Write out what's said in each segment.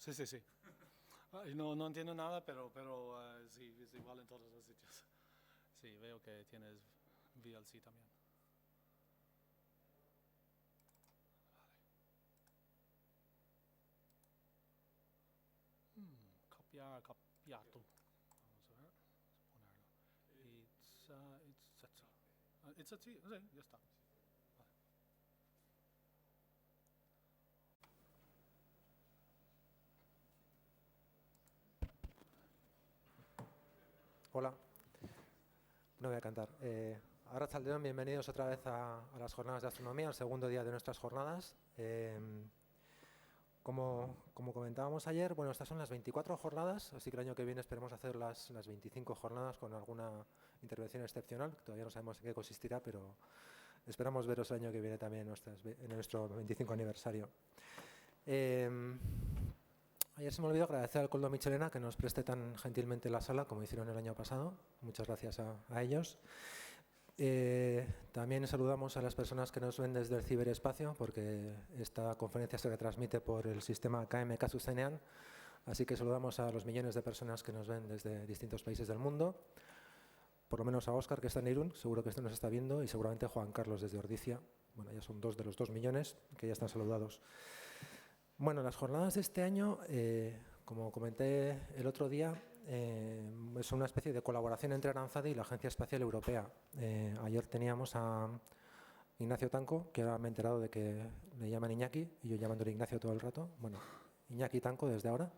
Sí, sí, sí. Ay, no entiendo nada, pero sí, es igual en todos los sitios. Sí, veo que tienes VLC también. Vale. Copiato. Vamos a ver. Vamos a ponerlo. It's así. It's así, sí, ya está. Vale. Hola, no voy a cantar. Arratsaldeon, bienvenidos otra vez a las jornadas de astronomía, el segundo día de nuestras jornadas. Como comentábamos ayer, bueno, estas son las 24 jornadas, así que el año que viene esperemos hacer las 25 jornadas con alguna intervención excepcional, que todavía no sabemos en qué consistirá, pero esperamos veros el año que viene también en nuestro 25 aniversario. Ayer se me olvidó agradecer al Coldo Michelena que nos preste tan gentilmente la sala como hicieron el año pasado. Muchas gracias a ellos. También saludamos a las personas que nos ven desde el ciberespacio, porque esta conferencia se retransmite por el sistema KMK Zuzenean, así que saludamos a los millones de personas que nos ven desde distintos países del mundo, por lo menos a Óscar, que está en Irún, seguro que este nos está viendo, y seguramente a Juan Carlos desde Ordicia. Bueno, ya son 2 de los 2 millones que ya están saludados. Bueno, las jornadas de este año, como comenté el otro día, es una especie de colaboración entre Aranzadi y la Agencia Espacial Europea. Ayer teníamos a Ignacio Tanco, que ahora me he enterado de que le llaman Iñaki, y yo llamándole Ignacio todo el rato. Bueno, Iñaki Tanco desde ahora,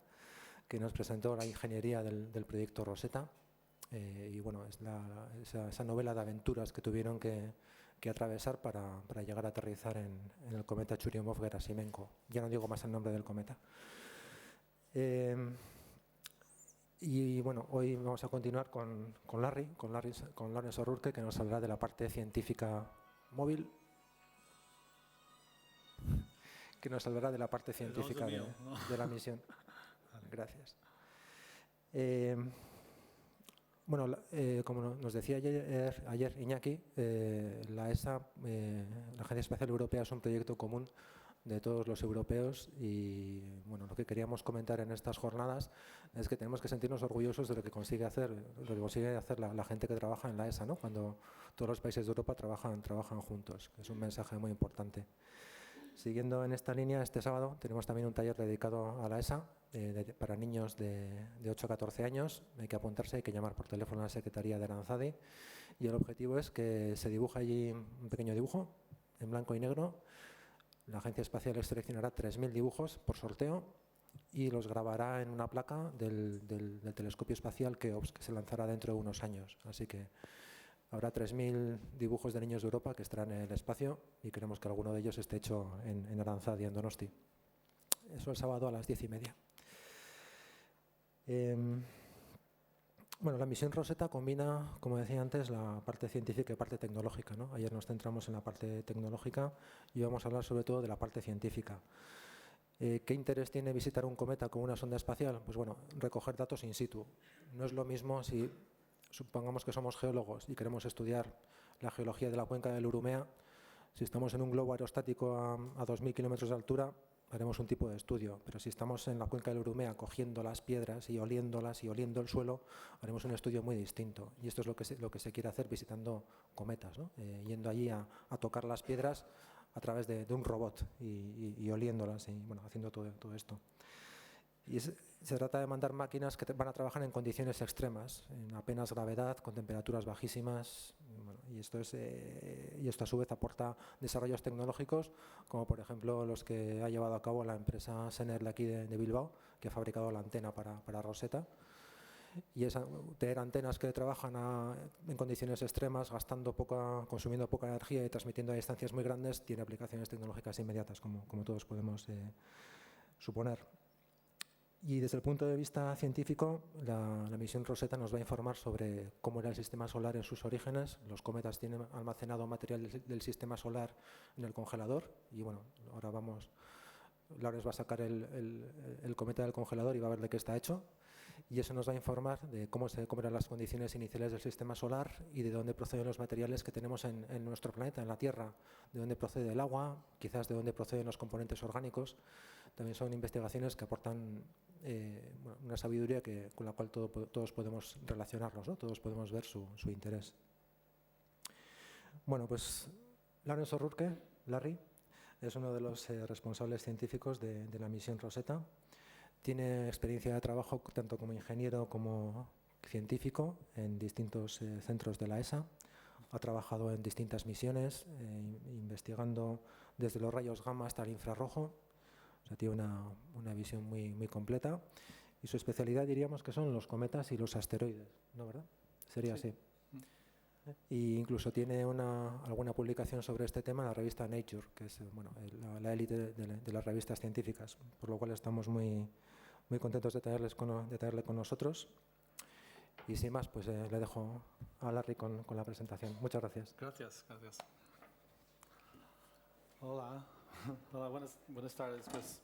que nos presentó la ingeniería del proyecto Rosetta. Y bueno, es esa novela de aventuras que tuvieron que atravesar para llegar a aterrizar en el cometa Churyumov-Gerasimenko. Ya no digo más el nombre del cometa. Y bueno, hoy vamos a continuar con Laurence Rourke, que nos hablará de la parte científica móvil, que nos hablará de la parte científica de la misión. Vale. Gracias. Bueno, como nos decía ayer Iñaki, la ESA, la Agencia Espacial Europea, es un proyecto común de todos los europeos y bueno, lo que queríamos comentar en estas jornadas es que tenemos que sentirnos orgullosos de lo que consigue hacer la gente que trabaja en la ESA, ¿no? Cuando todos los países de Europa trabajan juntos, que es un mensaje muy importante. Siguiendo en esta línea, este sábado tenemos también un taller dedicado a la ESA para niños de 8 a 14 años. Hay que apuntarse, hay que llamar por teléfono a la Secretaría de Aranzadi y el objetivo es que se dibuja allí un pequeño dibujo en blanco y negro. La Agencia Espacial seleccionará 3.000 dibujos por sorteo y los grabará en una placa del telescopio espacial que se lanzará dentro de unos años. Así que habrá 3.000 dibujos de niños de Europa que estarán en el espacio y queremos que alguno de ellos esté hecho en Aranzadi, en Donosti. Eso el sábado a las 10:30. Bueno, la misión Rosetta combina, como decía antes, la parte científica y parte tecnológica, ¿no? Ayer nos centramos en la parte tecnológica y vamos a hablar sobre todo de la parte científica. ¿Qué interés tiene visitar un cometa con una sonda espacial? Pues bueno, recoger datos in situ. No es lo mismo si supongamos que somos geólogos y queremos estudiar la geología de la cuenca del Urumea. Si estamos en un globo aerostático a 2.000 kilómetros de altura, haremos un tipo de estudio, pero si estamos en la cuenca del Urumea cogiendo las piedras y oliéndolas y oliendo el suelo, haremos un estudio muy distinto. Y esto es lo que se quiere hacer visitando cometas, ¿no? Yendo allí a tocar las piedras a través de un robot y oliéndolas y bueno, haciendo todo esto. Y se trata de mandar máquinas que van a trabajar en condiciones extremas, en apenas gravedad, con temperaturas bajísimas. Bueno, y esto a su vez aporta desarrollos tecnológicos, como por ejemplo los que ha llevado a cabo la empresa Sener de aquí de Bilbao, que ha fabricado la antena para Rosetta. Y tener antenas que trabajan en condiciones extremas, consumiendo poca energía y transmitiendo a distancias muy grandes, tiene aplicaciones tecnológicas inmediatas, como todos podemos suponer. Y desde el punto de vista científico, la misión Rosetta nos va a informar sobre cómo era el sistema solar en sus orígenes. Los cometas tienen almacenado material del sistema solar en el congelador y bueno, ahora Laurence va a sacar el cometa del congelador y va a ver de qué está hecho. y eso nos va a informar de cómo eran las condiciones iniciales del sistema solar y de dónde proceden los materiales que tenemos en nuestro planeta, en la Tierra, de dónde procede el agua, quizás de dónde proceden los componentes orgánicos. También son investigaciones que aportan una sabiduría con la cual todos podemos relacionarnos, ¿no? Todos podemos ver su interés. Bueno, pues Laurence Rourke, Larry, es uno de los responsables científicos de la misión Rosetta. Tiene experiencia de trabajo tanto como ingeniero como científico en distintos centros de la ESA. Ha trabajado en distintas misiones, investigando desde los rayos gamma hasta el infrarrojo. O sea, tiene una visión muy completa. Y su especialidad diríamos que son los cometas y los asteroides, ¿no, verdad? Sería así. Y incluso tiene alguna publicación sobre este tema en la revista Nature, que es la élite de las revistas científicas, por lo cual estamos muy contentos de tenerle con nosotros. Y sin más, pues le dejo a Larry con la presentación. Muchas gracias. Gracias. Hola, buenas tardes. Pues,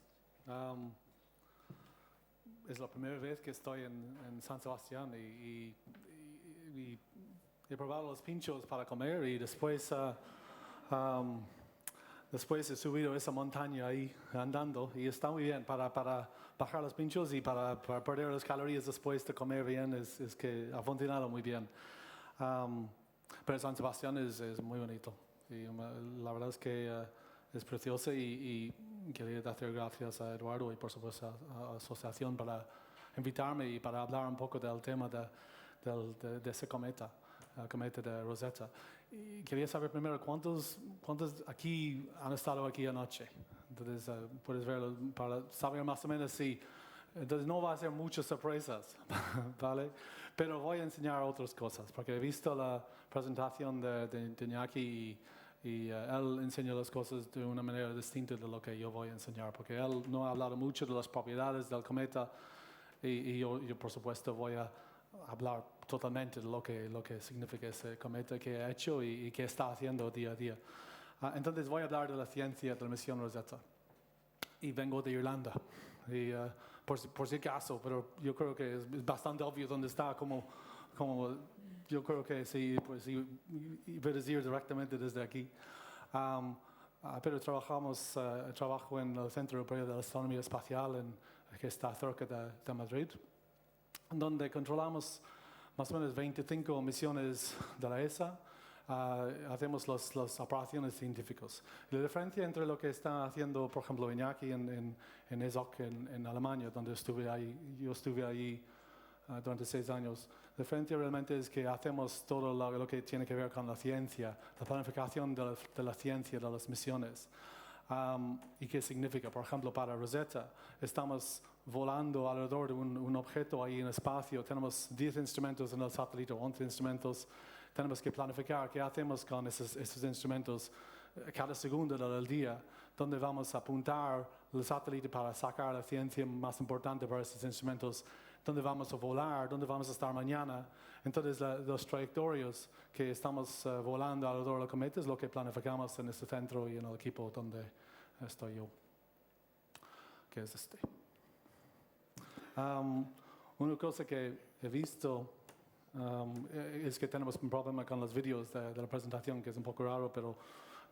es la primera vez que estoy en San Sebastián y he probado los pinchos para comer y después he subido esa montaña ahí andando y está muy bien para bajar los pinchos y para perder las calorías después de comer bien, es que ha funcionado muy bien. Pero San Sebastián es muy bonito y la verdad es que es precioso y quería dar gracias a Eduardo y por supuesto a la asociación para invitarme y para hablar un poco del tema de ese cometa. El cometa de Rosetta. Y quería saber primero cuántos aquí han estado aquí anoche. Entonces puedes verlo para saber más o menos si. Entonces no va a ser muchas sorpresas, ¿vale? Pero voy a enseñar otras cosas porque he visto la presentación de Iñaki y él enseña las cosas de una manera distinta de lo que yo voy a enseñar porque él no ha hablado mucho de las propiedades del cometa y yo por supuesto voy a hablar totalmente de lo que significa ese cometa que ha hecho y que está haciendo día a día. Entonces voy a hablar de la ciencia de la misión Rosetta. Y vengo de Irlanda. Y, por si acaso, pero yo creo que es bastante obvio dónde está, como yo creo que sí, pues puedes ir directamente desde aquí. Pero trabajo en el Centro Europeo de Astronomía Espacial, que está cerca de Madrid, donde controlamos más o menos 25 misiones de la ESA, hacemos las operaciones científicas. La diferencia entre lo que está haciendo, por ejemplo, Iñaki en ESOC en Alemania, donde yo estuve ahí durante 6 años, la diferencia realmente es que hacemos todo lo que tiene que ver con la ciencia, la planificación de la ciencia de las misiones. ¿Y qué significa? Por ejemplo, para Rosetta estamos volando alrededor de un objeto ahí en el espacio. Tenemos 10 instrumentos en el satélite, 11 instrumentos. Tenemos que planificar qué hacemos con esos instrumentos cada segundo del día, dónde vamos a apuntar el satélite para sacar la ciencia más importante para esos instrumentos, dónde vamos a volar, dónde vamos a estar mañana. Entonces, los trayectorias que estamos volando alrededor del cometa es lo que planificamos en este centro y en el equipo donde estoy yo, que es este. Una cosa que he visto es que tenemos un problema con los vídeos de la presentación, que es un poco raro, pero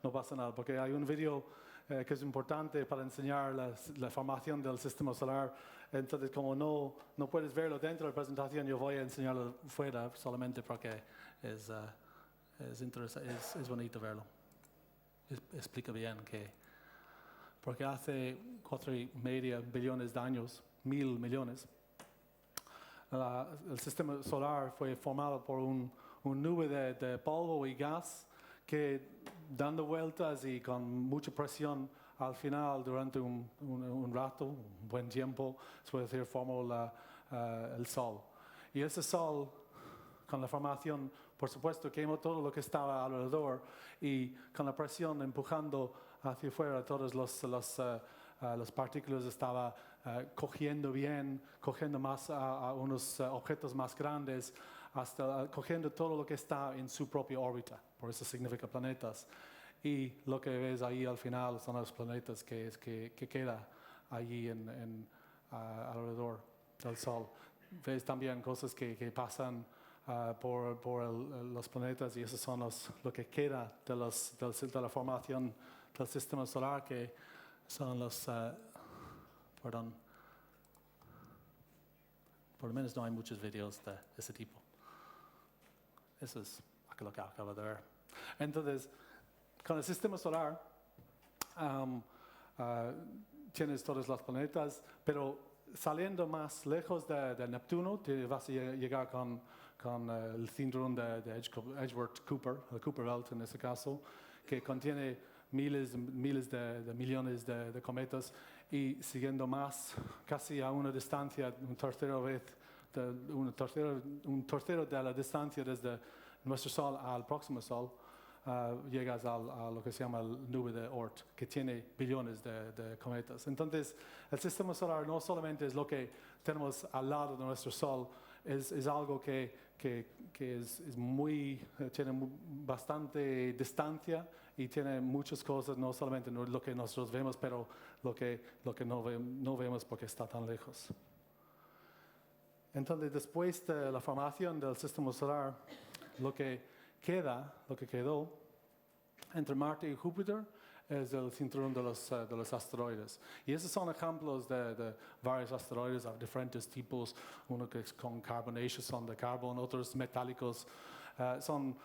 no pasa nada, porque hay un vídeo que es importante para enseñar la formación del sistema solar. Entonces, como no puedes verlo dentro de la presentación, yo voy a enseñarlo fuera solamente porque es bonito verlo. Explica bien porque hace 4,5 billones de años, 1,000 millones, el sistema solar fue formado por un nube de polvo y gas que, dando vueltas y con mucha presión, al final, durante un rato, un buen tiempo, se puede decir, formó el Sol. Y ese Sol, con la formación, por supuesto, quemó todo lo que estaba alrededor y con la presión empujando hacia afuera todas las partículas estaba cogiendo más a unos objetos más grandes, hasta cogiendo todo lo que está en su propia órbita. Por eso significa planetas. Y lo que ves ahí al final son los planetas que queda allí alrededor del Sol. ves también cosas que pasan por los planetas y esos son lo que queda de la formación del sistema solar, que son perdón, por lo menos no hay muchos videos de ese tipo. Eso es lo que acabo de ver. Entonces, con el sistema solar tienes todos los planetas, pero saliendo más lejos de Neptuno, te vas a llegar con el cinturón de Edgeworth-Cooper, el Kuiper Belt en este caso, que contiene miles de millones de cometas, y siguiendo más, casi a una distancia, un tercero de la distancia desde nuestro Sol al próximo Sol, llegas a lo que se llama la nube de Oort, que tiene billones de cometas. Entonces, el sistema solar no solamente es lo que tenemos al lado de nuestro Sol, es algo que tiene bastante distancia y tiene muchas cosas, no solamente lo que nosotros vemos, pero lo que no vemos porque está tan lejos. Entonces, después de la formación del sistema solar, lo que quedó entre Marte y Júpiter es el cinturón de los asteroides. Y esos son ejemplos de varios asteroides de diferentes tipos, uno que es con carbonaceous, son de carbón, otros metálicos. Son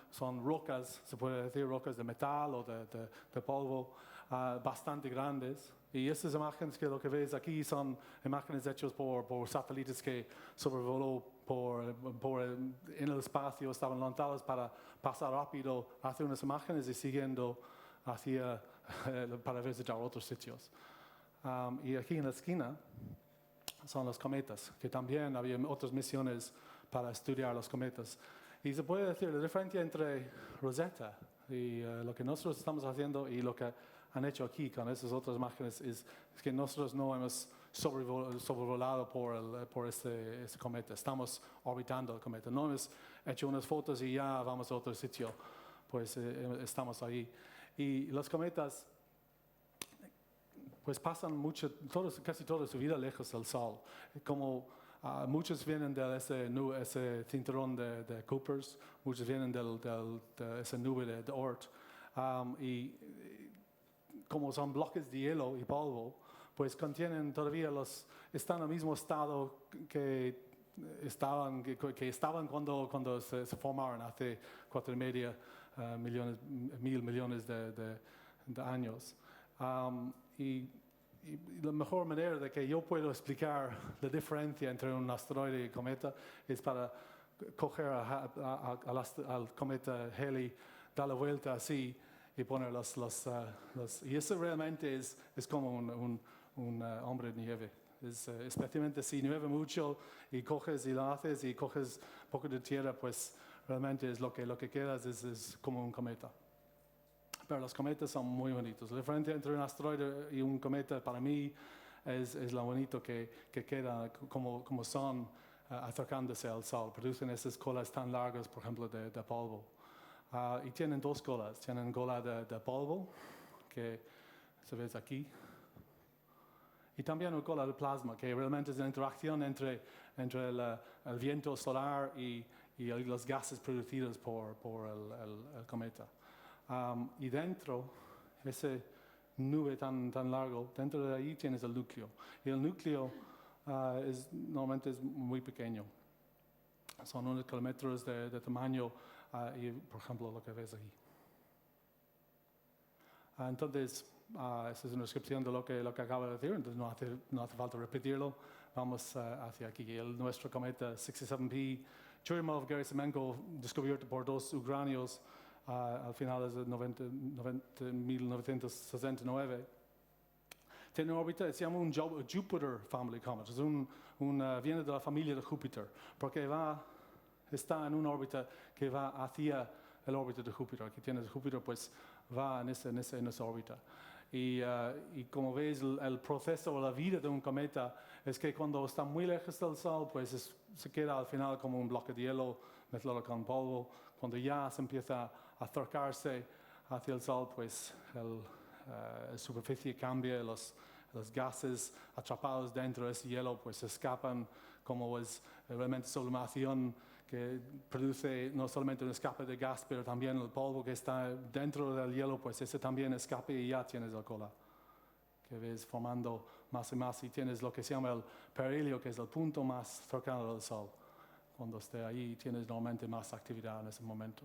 rocas, se puede decir, rocas de metal o de polvo, bastante grandes. Y estas imágenes que lo que ves aquí son imágenes hechas por satélites que sobrevoló en el espacio, estaban lanzados para pasar rápido hacia unas imágenes y siguiendo para visitar otros sitios. Y aquí en la esquina son los cometas, que también había otras misiones para estudiar los cometas. Y se puede decir la diferencia entre Rosetta y lo que nosotros estamos haciendo y lo que han hecho aquí con esas otras imágenes es que nosotros no hemos sobrevolado por este cometa. Estamos orbitando el cometa. No hemos hecho unas fotos y ya vamos a otro sitio. Pues estamos ahí. Y los cometas pues pasan casi toda su vida lejos del Sol. Como muchos vienen de ese cinturón de Kuipers, muchos vienen de esa nube de Oort. Y como son bloques de hielo y polvo, pues contienen todavía están en el mismo estado que estaban cuando se formaron hace 4,5 millones de años. Y la mejor manera de que yo puedo explicar la diferencia entre un asteroide y cometa es para coger al cometa Halley, dar la vuelta así y poner y eso realmente es como un hombre de nieve. Especialmente si nieva mucho y coges y lo haces y coges un poco de tierra, pues realmente es lo que queda es como un cometa. Pero los cometas son muy bonitos. La diferencia entre un asteroide y un cometa para mí es lo bonito que queda como son acercándose al Sol. Producen esas colas tan largas, por ejemplo, de polvo. Y tienen dos colas. Tienen cola de polvo, que se ve aquí. Y también una cola de plasma, que realmente es la interacción entre el viento solar y los gases producidos por el cometa. Y dentro, esa nube tan largo, dentro de ahí tienes el núcleo. Y el núcleo normalmente es muy pequeño. Son unos kilómetros de tamaño, y por ejemplo lo que ves aquí. Entonces, esa es una descripción de lo que acabo de decir, entonces no hace falta repetirlo. Vamos hacia aquí. Nuestro cometa 67P, Churyumov-Gerasimenko, descubierto por dos ucranios al final de 1969. Tiene una órbita, se llama un Jupiter Family Comet, viene de la familia de Júpiter, porque está en una órbita que va hacia el órbita de Júpiter. Aquí tienes Júpiter, pues va en esa órbita. Y como veis, el proceso o la vida de un cometa es que cuando está muy lejos del Sol, pues se queda al final como un bloque de hielo mezclado con polvo. Cuando ya se empieza a acercarse hacia el Sol, pues la superficie cambia, los gases atrapados dentro de ese hielo pues escapan como es realmente sublimación que produce no solamente un escape de gas, pero también el polvo que está dentro del hielo, pues ese también escape y ya tienes la cola, que ves formando más y más, y tienes lo que se llama el perihelion, que es el punto más cercano del Sol. Cuando esté ahí tienes normalmente más actividad en ese momento.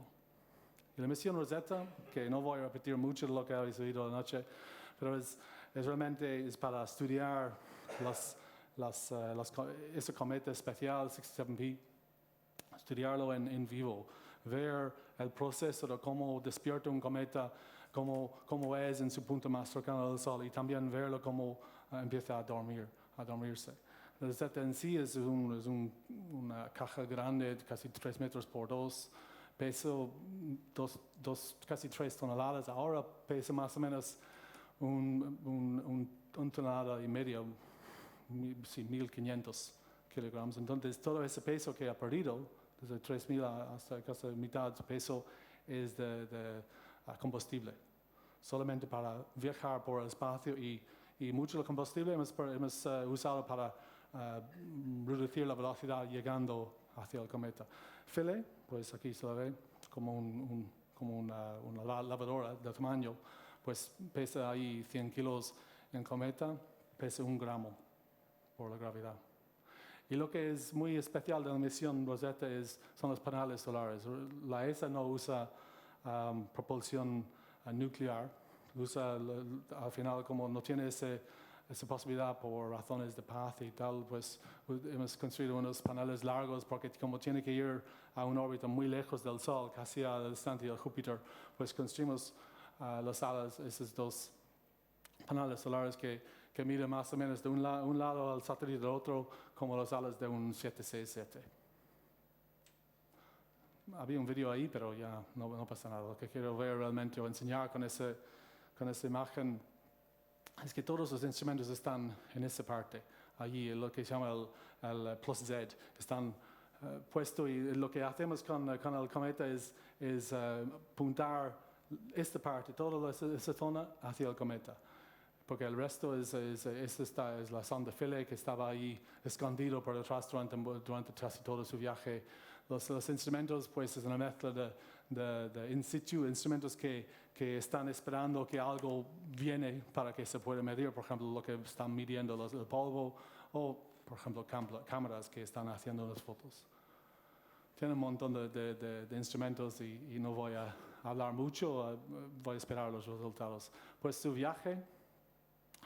Y la misión Rosetta, que no voy a repetir mucho de lo que habéis oído anoche, pero es realmente para estudiar ese cometa especial 67P, estudiarlo en vivo, ver el proceso de cómo despierta un cometa, cómo es en su punto más cercano del Sol, y también verlo cómo empieza a dormirse. La Rosetta en sí es una caja grande, casi 3 metros por 2, peso casi 3 toneladas. Ahora pesa más o menos un tonelada y medio, 1.500 kilogramos. Entonces todo ese peso que ha perdido, desde 3.000 hasta casi mitad de peso, es de combustible, solamente para viajar por el espacio, y mucho del combustible hemos usado para reducir la velocidad llegando hacia el cometa. Philae, pues aquí se lo ve como una lavadora de tamaño, pues pesa ahí 100 kilos. En cometa pesa 1 gramo por la gravedad. Y lo que es muy especial de la misión Rosetta son los paneles solares. La ESA no usa propulsión nuclear, al final, como no tiene esa posibilidad por razones de paz y tal, pues hemos construido unos paneles largos, porque como tiene que ir a una órbita muy lejos del Sol, casi a la distancia de Júpiter, pues construimos las alas, esos 2 paneles solares que miden más o menos de un lado al satélite del otro, como las alas de un 767. Había un video ahí, pero ya no pasa nada. Lo que quiero ver realmente o enseñar con esa imagen es que todos los instrumentos están en esa parte, allí, lo que se llama el plus Z, están puestos, y lo que hacemos con el cometa es apuntar esta parte, toda esa zona hacia el cometa, porque el resto es la sonda Philae, que estaba ahí escondido por detrás durante casi todo su viaje. Los instrumentos, pues, es una mezcla de in situ, instrumentos que están esperando que algo viene para que se pueda medir, por ejemplo, lo que están midiendo el polvo, o, por ejemplo, cámaras que están haciendo las fotos. Tiene un montón de instrumentos, y no voy a hablar mucho, voy a esperar los resultados. Pues su viaje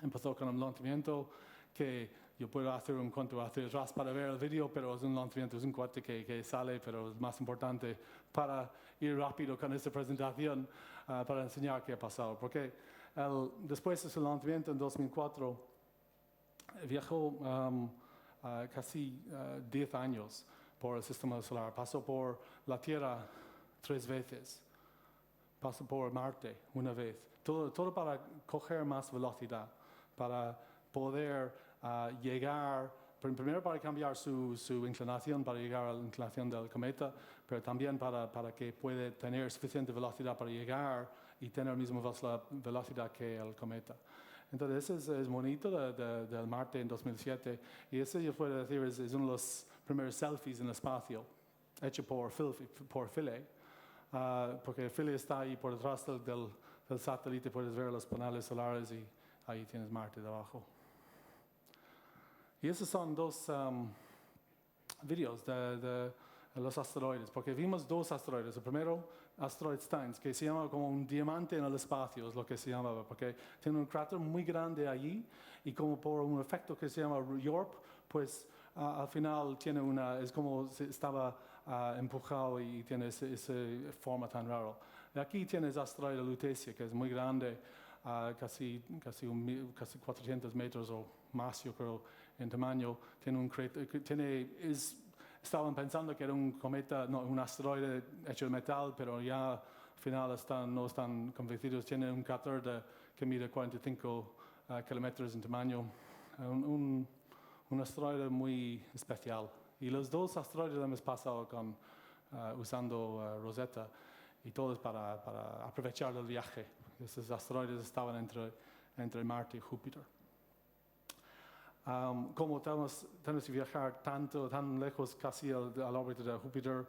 empezó con un lanzamiento que yo puedo hacer un cuento hacia atrás para ver el video, pero es un lanzamiento, es un cohete que sale, pero es más importante para ir rápido con esta presentación, para enseñar qué ha pasado. Porque después de su lanzamiento en 2004, viajó casi 10 años por el sistema solar. Pasó por la Tierra 3 veces. Pasó por Marte una vez. Todo para coger más velocidad, para poder llegar, primero para cambiar su inclinación, para llegar a la inclinación del cometa, pero también para que pueda tener suficiente velocidad para llegar y tener la misma velocidad que el cometa. Entonces, eso es bonito del Marte en 2007, y eso yo puedo decir es uno de los primeros selfies en el espacio, hecho por Philae, porque Philae está ahí por detrás del satélite, puedes ver los paneles solares, y ahí tienes Marte debajo. Y esos son 2 videos de los asteroides, porque vimos 2 asteroides. El primero, asteroide Steins, que se llama como un diamante en el espacio, es lo que se llamaba, porque tiene un cráter muy grande allí, y como por un efecto que se llama Rourke, pues al final es como si estaba empujado, y tiene esa forma tan rara. Y aquí tienes asteroide Lutetia, que es muy grande, casi 400 metros o más, yo creo, en tamaño. Tiene un cráter, estaban pensando que era un cometa, no, un asteroide hecho de metal, pero ya al final no están convencidos. Tiene un cráter que mide 45 kilómetros en tamaño. Un asteroide muy especial. Y los 2 asteroides hemos pasado usando Rosetta, y todo es para aprovechar el viaje. Esos asteroides estaban entre Marte y Júpiter. Como tenemos que viajar tan lejos, casi al órbita de Júpiter,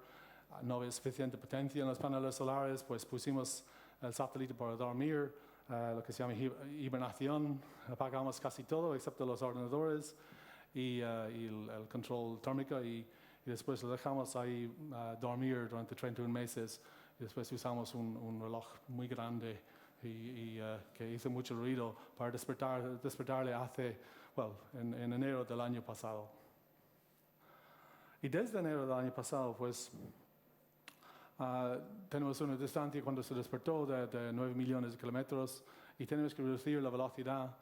no había suficiente potencia en los paneles solares, pues pusimos el satélite para dormir, lo que se llama hibernación. Apagamos casi todo, excepto los ordenadores y el control térmico, y después lo dejamos ahí dormir durante 31 meses. Y después usamos un reloj muy grande que hizo mucho ruido para despertarle en enero del año pasado. Y desde enero del año pasado, pues, tenemos una distancia cuando se despertó de 9 millones de kilómetros y tenemos que reducir la velocidad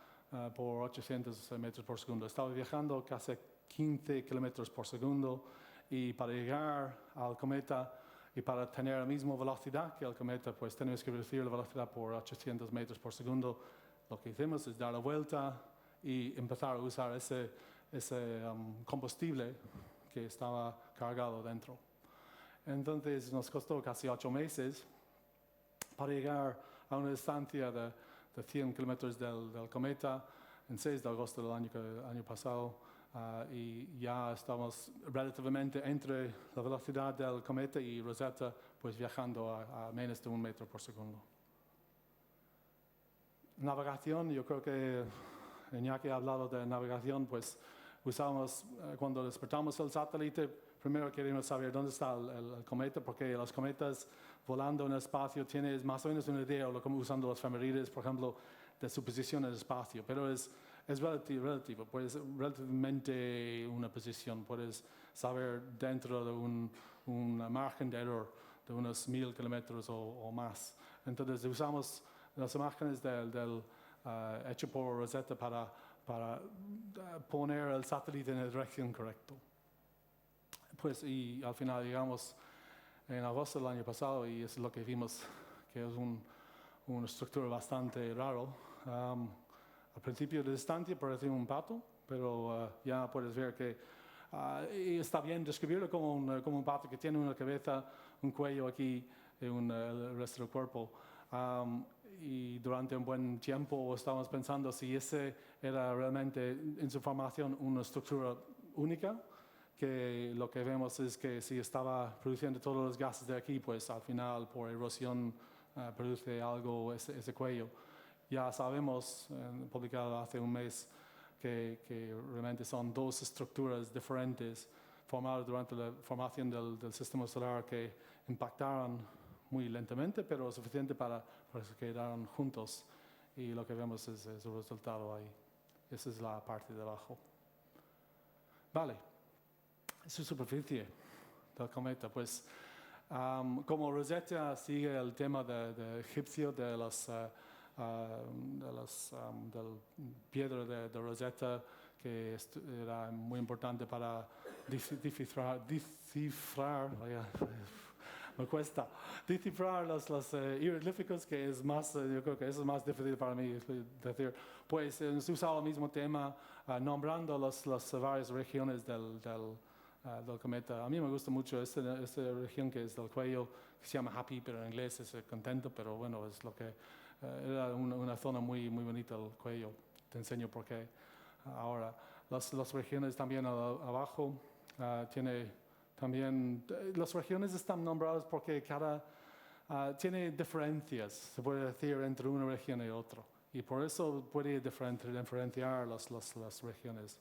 por 800 metros por segundo. Estaba viajando casi 15 kilómetros por segundo, y para llegar al cometa y para tener la misma velocidad que el cometa, pues tenemos que reducir la velocidad por 800 metros por segundo. Lo que hicimos es dar la vuelta y empezar a usar ese combustible que estaba cargado dentro. Entonces nos costó casi 8 meses para llegar a una distancia de 100 kilómetros del cometa en 6 de agosto del año pasado, y ya estamos relativamente entre la velocidad del cometa y Rosetta, pues viajando a menos de 1 metro por segundo. Navegación, yo creo que Iñaki ha hablado de navegación, pues usamos, cuando despertamos el satélite, primero queremos saber dónde está el cometa, porque los cometas volando en el espacio tienes más o menos una idea, usando los efemérides, por ejemplo, de su posición en el espacio, pero es relativo, pues relativamente una posición, puedes saber dentro de un margen de error de unos 1000 kilómetros o más. Entonces usamos las imágenes hecho por Rosetta para poner el satélite en la dirección correcta. Pues y al final llegamos en agosto del año pasado, y es lo que vimos, que es una estructura bastante raro. Al principio de distancia parecía un pato, pero ya puedes ver que y está bien describirlo como un pato que tiene una cabeza, un cuello aquí y el resto del cuerpo. Y durante un buen tiempo estábamos pensando si ese era realmente en su formación una estructura única, que lo que vemos es que si estaba produciendo todos los gases de aquí, pues al final por erosión produce algo ese cuello. Ya sabemos, publicado hace un mes, que realmente son 2 estructuras diferentes formadas durante la formación del sistema solar, que impactaron muy lentamente, pero suficiente para que se quedaran juntos. Y lo que vemos es el resultado ahí. Esa es la parte de abajo. Vale. Su superficie del cometa, pues como Rosetta sigue el tema de egipcio de del piedra de Rosetta, que era muy importante para descifrar me cuesta descifrar los hieroglíficos, que es más, yo creo que eso es más difícil para mí decir. Pues se usaba el mismo tema, nombrando las varias regiones del cometa. A mí me gusta mucho esta región que es del cuello, que se llama Happy, pero en inglés es contento, pero bueno, es lo que era una zona muy, muy bonita el cuello. Te enseño por qué ahora. Las regiones también abajo tiene también, las regiones están nombradas porque cada tiene diferencias, se puede decir, entre una región y otra, y por eso puede diferenciar las regiones.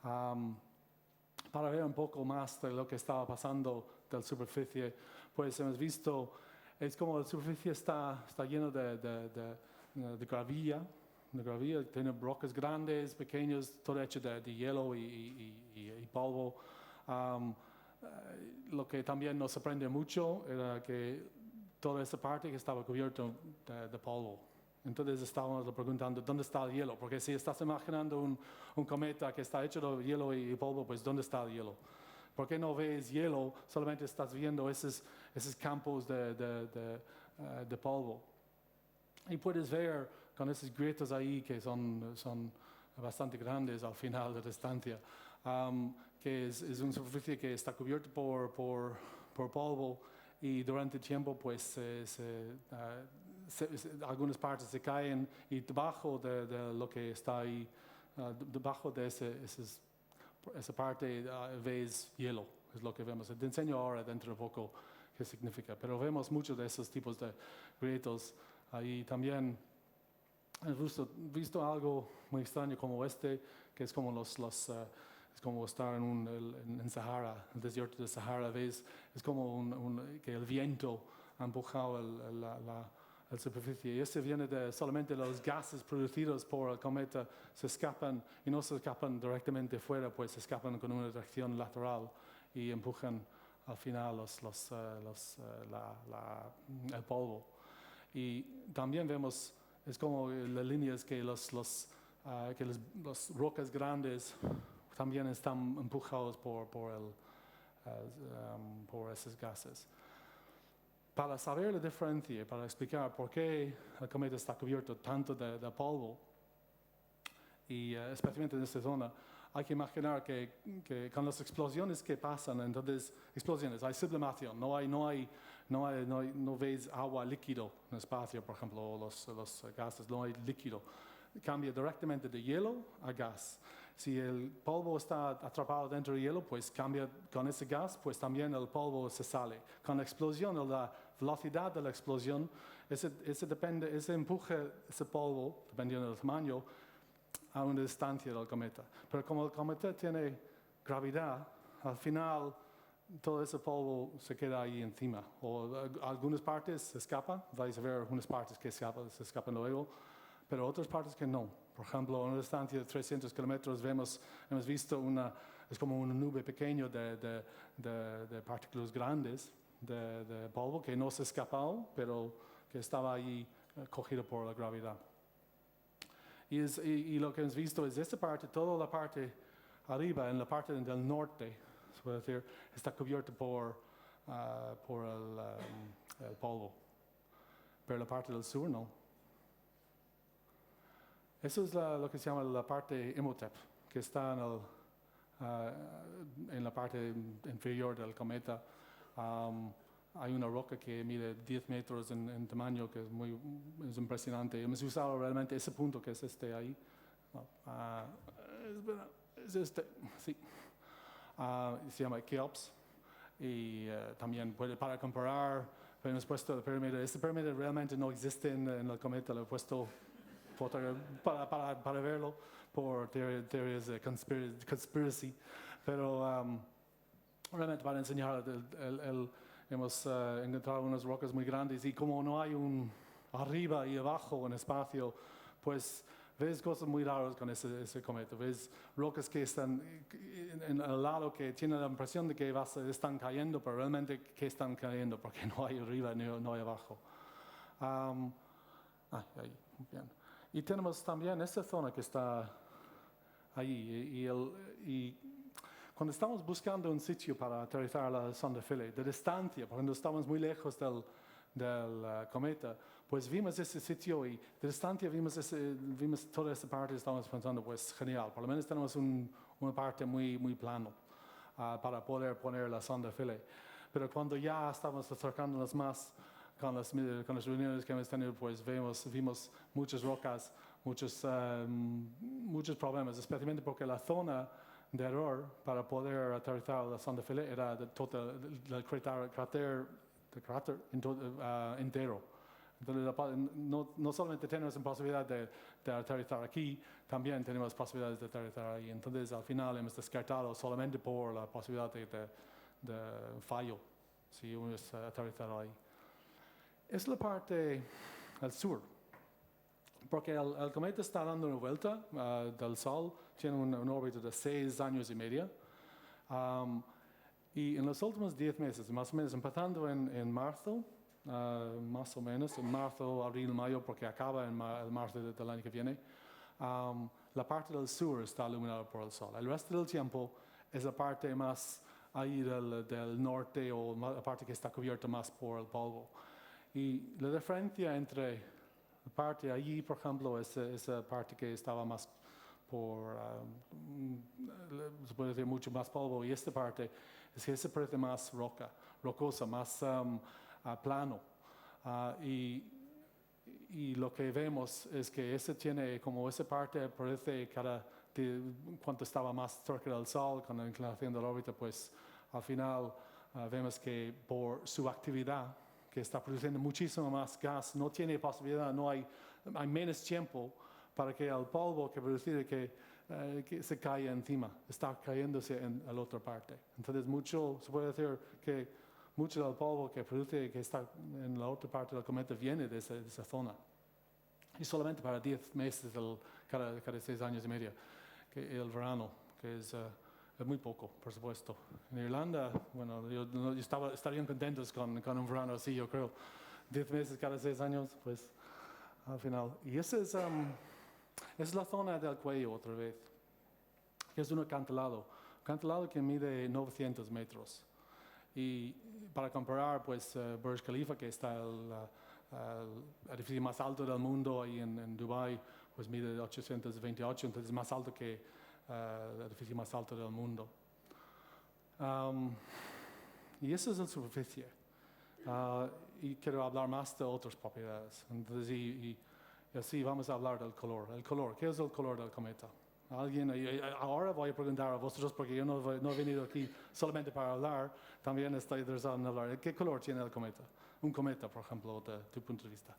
Para ver un poco más de lo que estaba pasando de la superficie, pues hemos visto, es como la superficie está llena de gravilla, tiene bloques grandes, pequeños, todo hecho de hielo y polvo. Lo que también nos sorprende mucho era que toda esa parte que estaba cubierta de polvo. Entonces estábamos preguntando, ¿dónde está el hielo? Porque si estás imaginando un cometa que está hecho de hielo y polvo, pues ¿dónde está el hielo? ¿Por qué no ves hielo? Solamente estás viendo esos campos de polvo. Y puedes ver con esas grietas ahí que son bastante grandes al final de la distancia, que es una superficie que está cubierta por polvo, y durante el tiempo pues algunas partes se caen, y debajo de lo que está ahí debajo de esa parte ves hielo, es lo que vemos. Te enseño ahora dentro de poco qué significa, pero vemos muchos de esos tipos de grietos ahí. También he visto algo muy extraño como que es como es como estar en Sahara, el desierto de Sahara, ves, es como que el viento ha empujado la superficie. Y ese viene solamente los gases producidos por el cometa se escapan, y no se escapan directamente fuera, pues se escapan con una dirección lateral y empujan al final el polvo. Y también vemos, es como las líneas que las rocas grandes también están empujados por esos gases. Para saber la diferencia, para explicar por qué el cometa está cubierto tanto de polvo, y especialmente en esta zona, hay que imaginar que con las explosiones que pasan, entonces explosiones, hay sublimación, no ves agua líquido en el espacio, por ejemplo, o los gases, no hay líquido. Cambia directamente de hielo a gas. Si el polvo está atrapado dentro del hielo, pues cambia con ese gas, pues también el polvo se sale. Con la explosión, la velocidad de la explosión, ese empuje ese polvo, dependiendo del tamaño, a una distancia del cometa. Pero como el cometa tiene gravedad, al final todo ese polvo se queda ahí encima. O algunas partes se escapan, vais a ver algunas partes que se escapan luego, pero otras partes que no. Por ejemplo, a una distancia de 300 kilómetros hemos visto es como una nube pequeña de partículas grandes de polvo que no se escapó, pero que estaba ahí cogido por la gravedad. Y lo que hemos visto es esta parte, toda la parte arriba, en la parte del norte, se puede decir, está cubierta por el polvo. Pero la parte del sur no. Eso es lo que se llama la parte Imhotep, que está en la parte inferior del cometa. Hay una roca que mide 10 metros en tamaño, que es impresionante. Hemos usado realmente ese punto que es ahí. Es sí. Se llama Keops. Y también para comparar, hemos puesto la pirámide. Esta pirámide realmente no existe en el cometa, lo he puesto para verlo por teorías de conspiracy. Pero realmente para enseñar hemos encontrado unas rocas muy grandes y como no hay un arriba y abajo en espacio, pues ves cosas muy raras con ese cometa. Ves rocas que están en el lado que tienen la impresión de que están cayendo, pero realmente que están cayendo porque no hay arriba ni no hay abajo. Ahí, bien. Y tenemos también esta zona que está ahí y cuando estamos buscando un sitio para aterrizar la sonda Philae, de distancia, cuando estamos muy lejos del cometa, pues vimos ese sitio y de distancia vimos toda esa parte y estamos pensando, pues genial, por lo menos tenemos una parte muy, muy plano para poder poner la sonda Philae. Pero cuando ya estamos acercándonos más con las reuniones que hemos tenido, pues vimos muchas rocas, muchos problemas, especialmente porque la zona de error para poder aterrizar la sonda Philae era el cráter entero. Entonces, no solamente tenemos la posibilidad de aterrizar aquí, también tenemos posibilidades de aterrizar ahí. Entonces, al final hemos descartado solamente por la posibilidad de fallo, si uno es aterrizado ahí. Es la parte al sur, porque el cometa está dando una vuelta del Sol, tiene una órbita de 6 años y medio, y en los últimos 10 meses, más o menos empezando en marzo, más o menos, en marzo, abril, mayo, porque acaba en marzo del año que viene, la parte del sur está iluminada por el Sol. El resto del tiempo es la parte más ahí del norte o la parte que está cubierta más por el polvo. Y la diferencia entre la parte allí, por ejemplo, esa parte que estaba más se puede decir mucho más polvo, y esta parte es que esa parece más rocosa, más plano. Y lo que vemos es que esa parte parece cada cuanto estaba más cerca del Sol, con la inclinación de la órbita, pues al final vemos que por su actividad, que está produciendo muchísimo más gas, no tiene posibilidad, hay menos tiempo para que el polvo que produce que se caiga encima, está cayéndose en la otra parte. Entonces se puede decir que mucho del polvo que produce, que está en la otra parte del cometa, viene de esa zona. Y solamente para 10 meses, cada 6 años y medio, que el verano, que es muy poco, por supuesto. En Irlanda, bueno, yo estarían contentos con un verano así, yo creo. 10 meses cada 6 años, pues, al final. Y esa es la zona del cuello, otra vez, que es un acantilado que mide 900 metros. Y para comparar, pues, Burj Khalifa, que está el edificio más alto del mundo ahí en Dubái, pues mide 828, entonces es más alto que el edificio más alto del mundo. Y esa es la superficie. Y quiero hablar más de otras propiedades. Entonces, y así vamos a hablar del color. El color, ¿qué es el color del cometa? Ahora voy a preguntar a vosotros, porque yo no he venido aquí solamente para hablar, también estoy interesado en hablar. ¿Qué color tiene el cometa? Un cometa, por ejemplo, de tu punto de vista.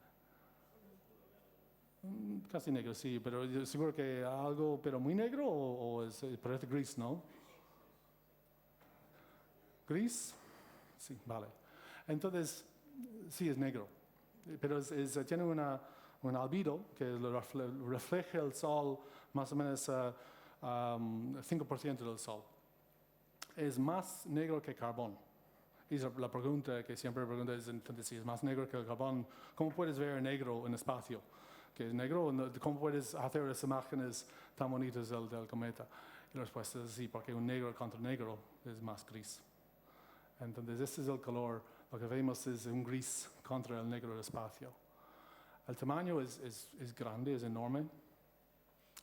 Casi negro, sí, pero yo seguro que algo, pero muy negro o parece gris, ¿no? ¿Gris? Sí, vale. Entonces, sí es negro, pero tiene un albedo que refleja el sol más o menos 5% del sol. Es más negro que carbón. Y la pregunta que siempre pregunto es, entonces, si es más negro que el carbón, ¿cómo puedes ver negro en espacio? Que es negro, ¿cómo puedes hacer esas imágenes tan bonitas del cometa? Y la respuesta es sí, porque un negro contra negro es más gris. Entonces, este es el color. Lo que vemos es un gris contra el negro del espacio. El tamaño es grande, es enorme.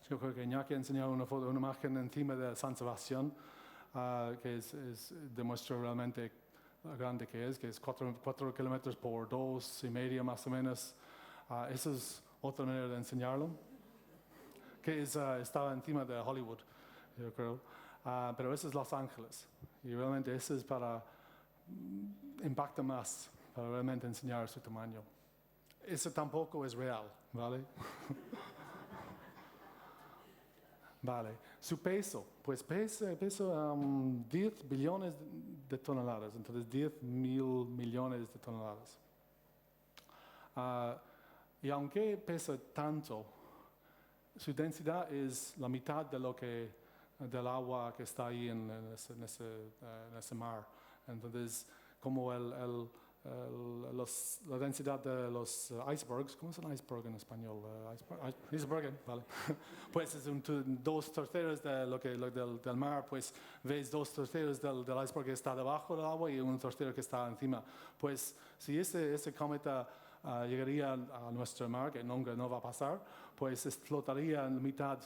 Yo creo que Iñaki ha enseñado una imagen encima de San Sebastián, que demuestra realmente lo grande que es 4 kilómetros por 2,5 más o menos. Esa es otra manera de enseñarlo, que estaba encima de Hollywood, yo creo. Pero eso es Los Ángeles. Y realmente eso es para impacta más, para realmente enseñar su tamaño. Eso tampoco es real, ¿vale? Vale. Su peso, pues pesa 10 billones de toneladas, entonces 10.000 millones de toneladas. Y aunque pesa tanto, su densidad es la mitad del agua que está ahí en ese mar. Entonces, como la densidad de los icebergs, ¿cómo es un iceberg en español? Iceberg, vale. Pues es 2/3 del mar, pues ves 2/3 del iceberg que está debajo del agua y 1/3 que está encima. Pues si ese cometa llegaría a nuestro mar, que nunca no va a pasar, pues flotaría en mitad,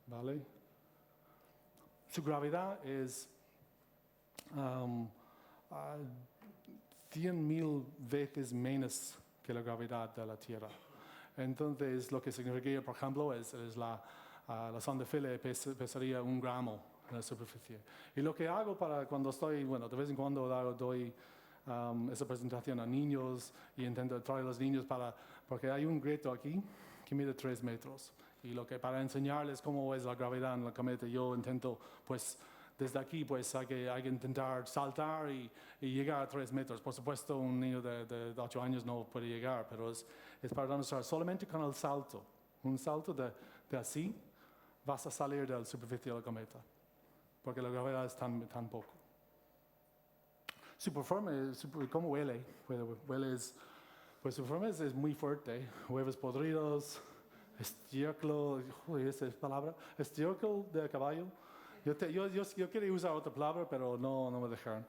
¿vale? Su gravedad es 100.000 veces menos que la gravedad de la Tierra. Entonces, lo que significaría, por ejemplo, la sonda Philae pesaría 1 gramo en la superficie. Y lo que hago cuando estoy, bueno, de vez en cuando doy esa presentación a niños y intento traer a los niños porque hay un grito aquí que mide 3 metros. Y para enseñarles cómo es la gravedad en la cometa, yo intento, pues, desde aquí, pues, hay que intentar saltar y llegar a 3 metros. Por supuesto, un niño de 8 años no puede llegar, pero es para demostrar solamente con el salto. Un salto de así, vas a salir de la superficie del cometa, porque la gravedad es tan poco. Su performance, ¿cómo huele? Pues su performance es muy fuerte. Huevos podridos, estiércol, esa es palabra, estiércol de caballo. Yo quería usar otra palabra, pero no me dejaron.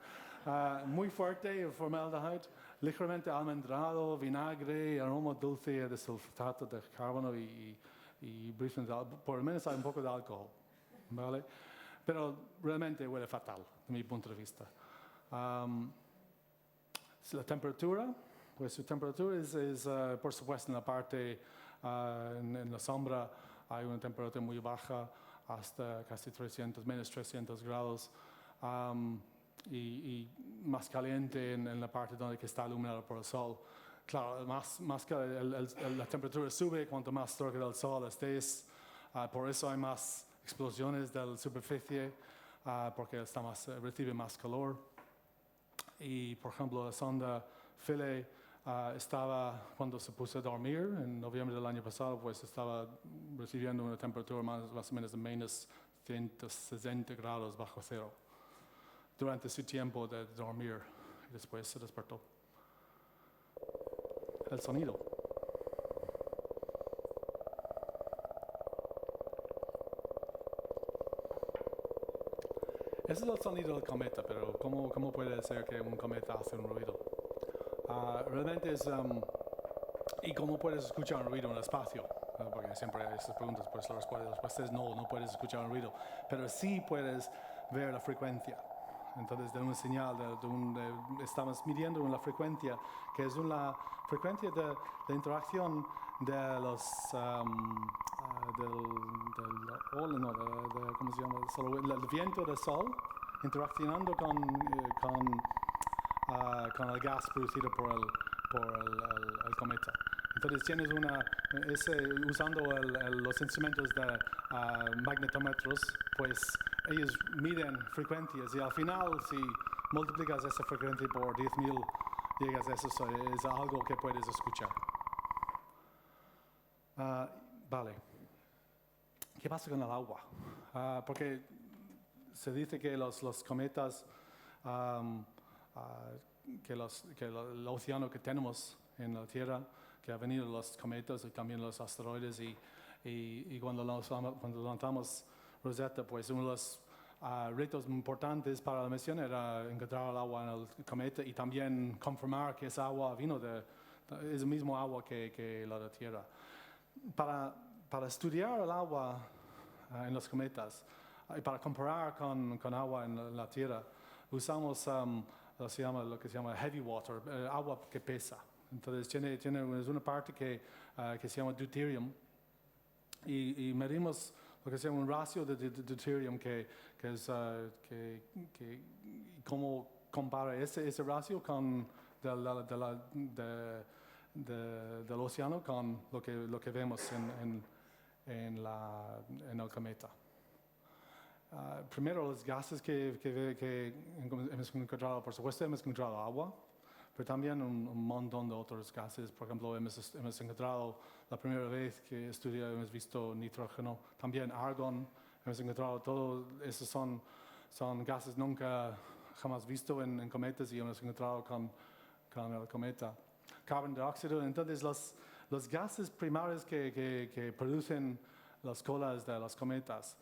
Muy fuerte, formaldehyde, ligeramente almendrado, vinagre, aroma dulce de sulfato de carbono y por lo menos hay un poco de alcohol, ¿vale? Pero realmente huele fatal, de mi punto de vista. La temperatura, pues su temperatura es por supuesto en la parte, en la sombra hay una temperatura muy baja. hasta casi menos 300 grados. Y más caliente en la parte donde que está iluminado por el sol. Claro, más que la temperatura sube cuanto más cerca del sol estés. Por eso hay más explosiones de la superficie, porque recibe más calor. Y, por ejemplo, la sonda Philae estaba, cuando se puso a dormir, en noviembre del año pasado, pues estaba recibiendo una temperatura más o menos de menos 160 grados bajo cero durante su tiempo de dormir, y después se despertó. El sonido. Ese es el sonido del cometa, pero ¿cómo puede ser que un cometa hace un ruido? Realmente es... ¿Y cómo puedes escuchar un ruido en el espacio? Porque siempre hay estas preguntas, pues la respuesta es no puedes escuchar un ruido, pero sí puedes ver la frecuencia. Entonces, de una señal, estamos midiendo una frecuencia, que es una frecuencia de interacción de los... ¿cómo se llama? El viento del sol interaccionando con el gas producido por el cometa. Entonces tienes usando los instrumentos de magnetómetros, pues ellos miden frecuencias y al final si multiplicas esa frecuencia por 10.000 llegas a eso, es algo que puedes escuchar. Vale. ¿Qué pasa con el agua? Porque se dice que los cometas, que el océano que tenemos en la Tierra, que ha venido los cometas y también los asteroides, y cuando lanzamos Rosetta, pues uno de los retos importantes para la misión era encontrar el agua en el cometa y también confirmar que esa agua vino es el mismo agua que la de Tierra. Para estudiar el agua en los cometas y para comparar con agua en la Tierra, usamos lo que se llama heavy water, agua que pesa. Entonces es una parte que se llama deuterium y medimos lo que se llama un ratio de deuterium que es cómo compara ese ratio con del océano con lo que vemos en el cometa. Primero, los gases que hemos encontrado, por supuesto, hemos encontrado agua, pero también un montón de otros gases. Por ejemplo, hemos encontrado la primera vez que hemos visto nitrógeno, también argón, hemos encontrado todo, esos son gases nunca jamás vistos en cometas y hemos encontrado con el cometa. Carbon dióxido, entonces los gases primarios que producen las colas de los cometas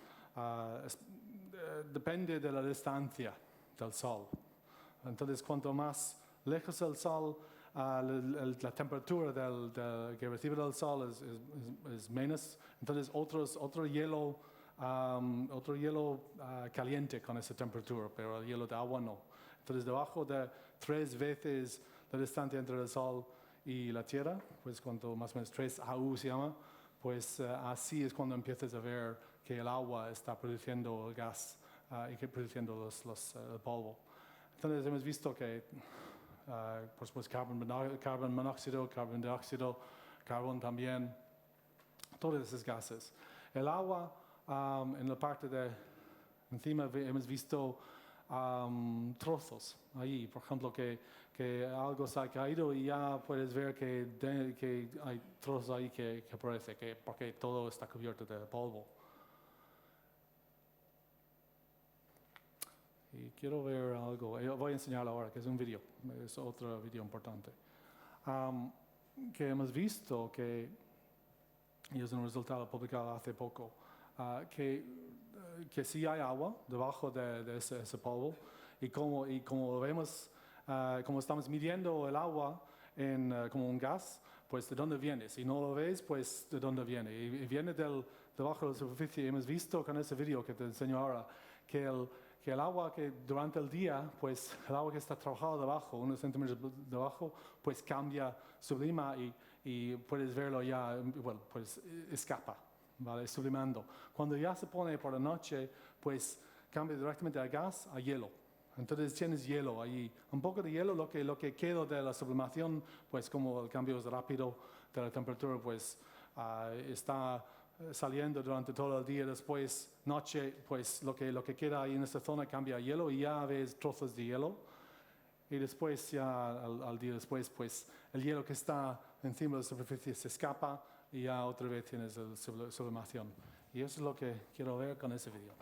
depende de la distancia del Sol. Entonces, cuanto más lejos del Sol, la temperatura que recibe del Sol es menos. Entonces, otro hielo caliente con esa temperatura, pero el hielo de agua no. Entonces, debajo de 3 veces la distancia entre el Sol y la Tierra, pues cuanto más o menos 3 AU se llama, pues así es cuando empiezas a ver que el agua está produciendo el gas y que produciendo el polvo. Entonces hemos visto que, por supuesto, carbón monóxido, carbón dióxido, carbón también, todos esos gases. El agua, en la parte de encima hemos visto trozos ahí, por ejemplo, que algo se ha caído y ya puedes ver que hay trozos ahí que aparece, porque todo está cubierto de polvo. Y quiero ver algo, voy a enseñarlo ahora, que es un video, es otro video importante. Que hemos visto y es un resultado publicado hace poco, que sí hay agua debajo de ese polvo y como vemos, como estamos midiendo el agua como un gas, pues de dónde viene. Si no lo ves, pues de dónde viene. Y viene debajo de la superficie. Hemos visto con ese video que te enseño ahora que el agua que durante el día, pues el agua que está trabajado debajo, unos centímetros debajo, pues cambia, sublima y puedes verlo ya, bueno, pues escapa. ¿vale? Sublimando. Cuando ya se pone por la noche, pues cambia directamente de gas a hielo. Entonces tienes hielo allí. Un poco de hielo, lo que queda de la sublimación, pues como el cambio es rápido de la temperatura, pues está saliendo durante todo el día. Después, noche, pues lo que queda ahí en esta zona cambia a hielo y ya ves trozos de hielo. Y después, ya al día después, pues el hielo que está encima de la superficie se escapa y ya otra vez tienes la sublimación. Y eso es lo que quiero ver con ese video.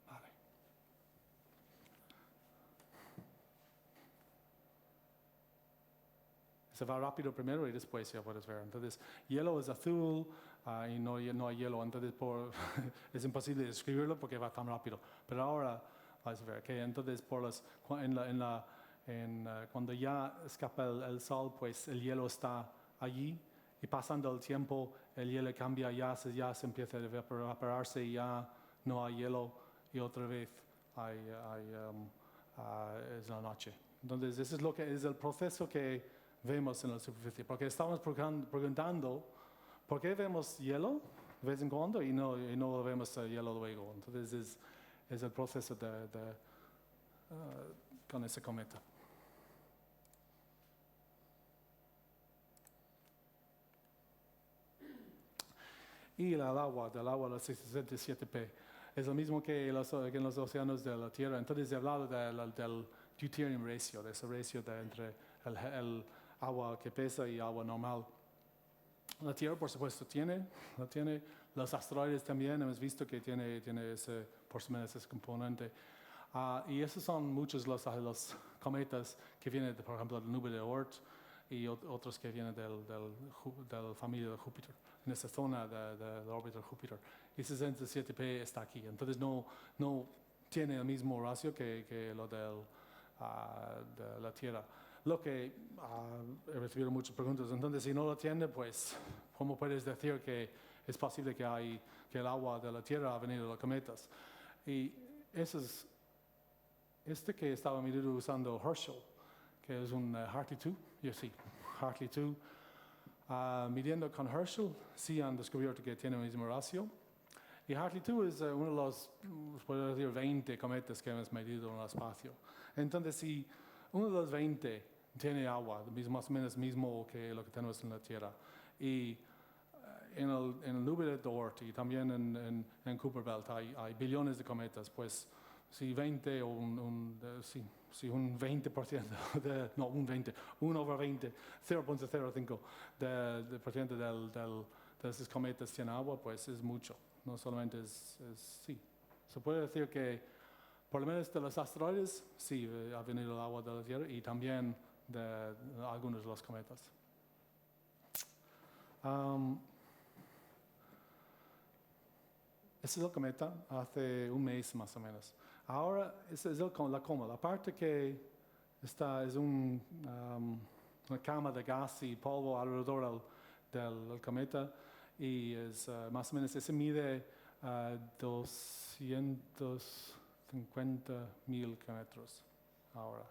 Vale. Se va rápido primero y después ya puedes ver. Entonces, hielo es azul y no hay hielo. Entonces, es imposible describirlo porque va tan rápido. Pero ahora vas a ver que entonces cuando ya escapa el sol, pues el hielo está allí y pasando el tiempo el hielo cambia, ya se empieza a evaporarse y ya no hay hielo y otra vez es la noche. Entonces, eso es lo que es el proceso que vemos en la superficie, porque estamos preguntando por qué vemos hielo de vez en cuando y no vemos hielo luego. Entonces es el proceso con ese cometa. Y del agua de la 67P es lo mismo que en los océanos de la Tierra. Entonces he hablado del deuterium ratio, de ese ratio entre el agua que pesa y agua normal. La Tierra, por supuesto, tiene. Los asteroides también, hemos visto que tiene por lo menos ese componente. Y esos son muchos los cometas que vienen, por ejemplo, del nube de Oort y otros que vienen de la familia de Júpiter, en esa zona de la órbita de Júpiter. Y 67P está aquí. Entonces no tiene el mismo ratio que lo de la Tierra. Lo que he recibido muchas preguntas. Entonces, si no lo tiene, pues, ¿cómo puedes decir que es posible que el agua de la Tierra ha venido de los cometas? Y eso es que estaba mirando usando Herschel, que es un Hartley 2, Hartley 2. Midiendo con Herschel, sí han descubierto que tiene el mismo ratio. Y Hartley 2 es uno de los, puedo decir, 20 cometas que hemos medido en el espacio. Entonces, si uno de los 20 tiene agua, más o menos mismo que lo que tenemos en la Tierra, y en el nube de Oort y también en Kuiper Belt hay billones de cometas, pues si 20 o un 20%, un over 20, 0.05% de esos cometas tiene agua, pues es mucho. No solamente sí. Se puede decir que por lo menos de los asteroides, sí, ha venido el agua de la Tierra y también de algunos de los cometas. Ese es el cometa hace un mes más o menos. Ahora, ese es la coma. La parte que está es una cama de gas y polvo alrededor del cometa y es más o menos, se mide 250,000 kilómetros ahora.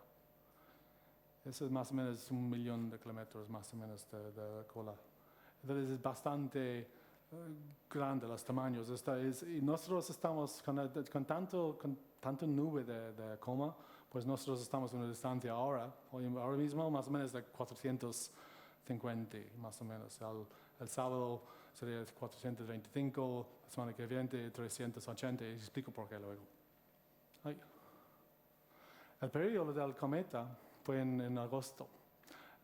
Eso es más o menos 1,000,000 de kilómetros más o menos de cola. Entonces es bastante grande los tamaños. Y nosotros estamos con tanto nube de coma, pues nosotros estamos en una distancia ahora mismo más o menos de 450 más o menos. El sábado sería 425, la semana que viene 380 y explico por qué luego. El periodo del cometa fue en agosto.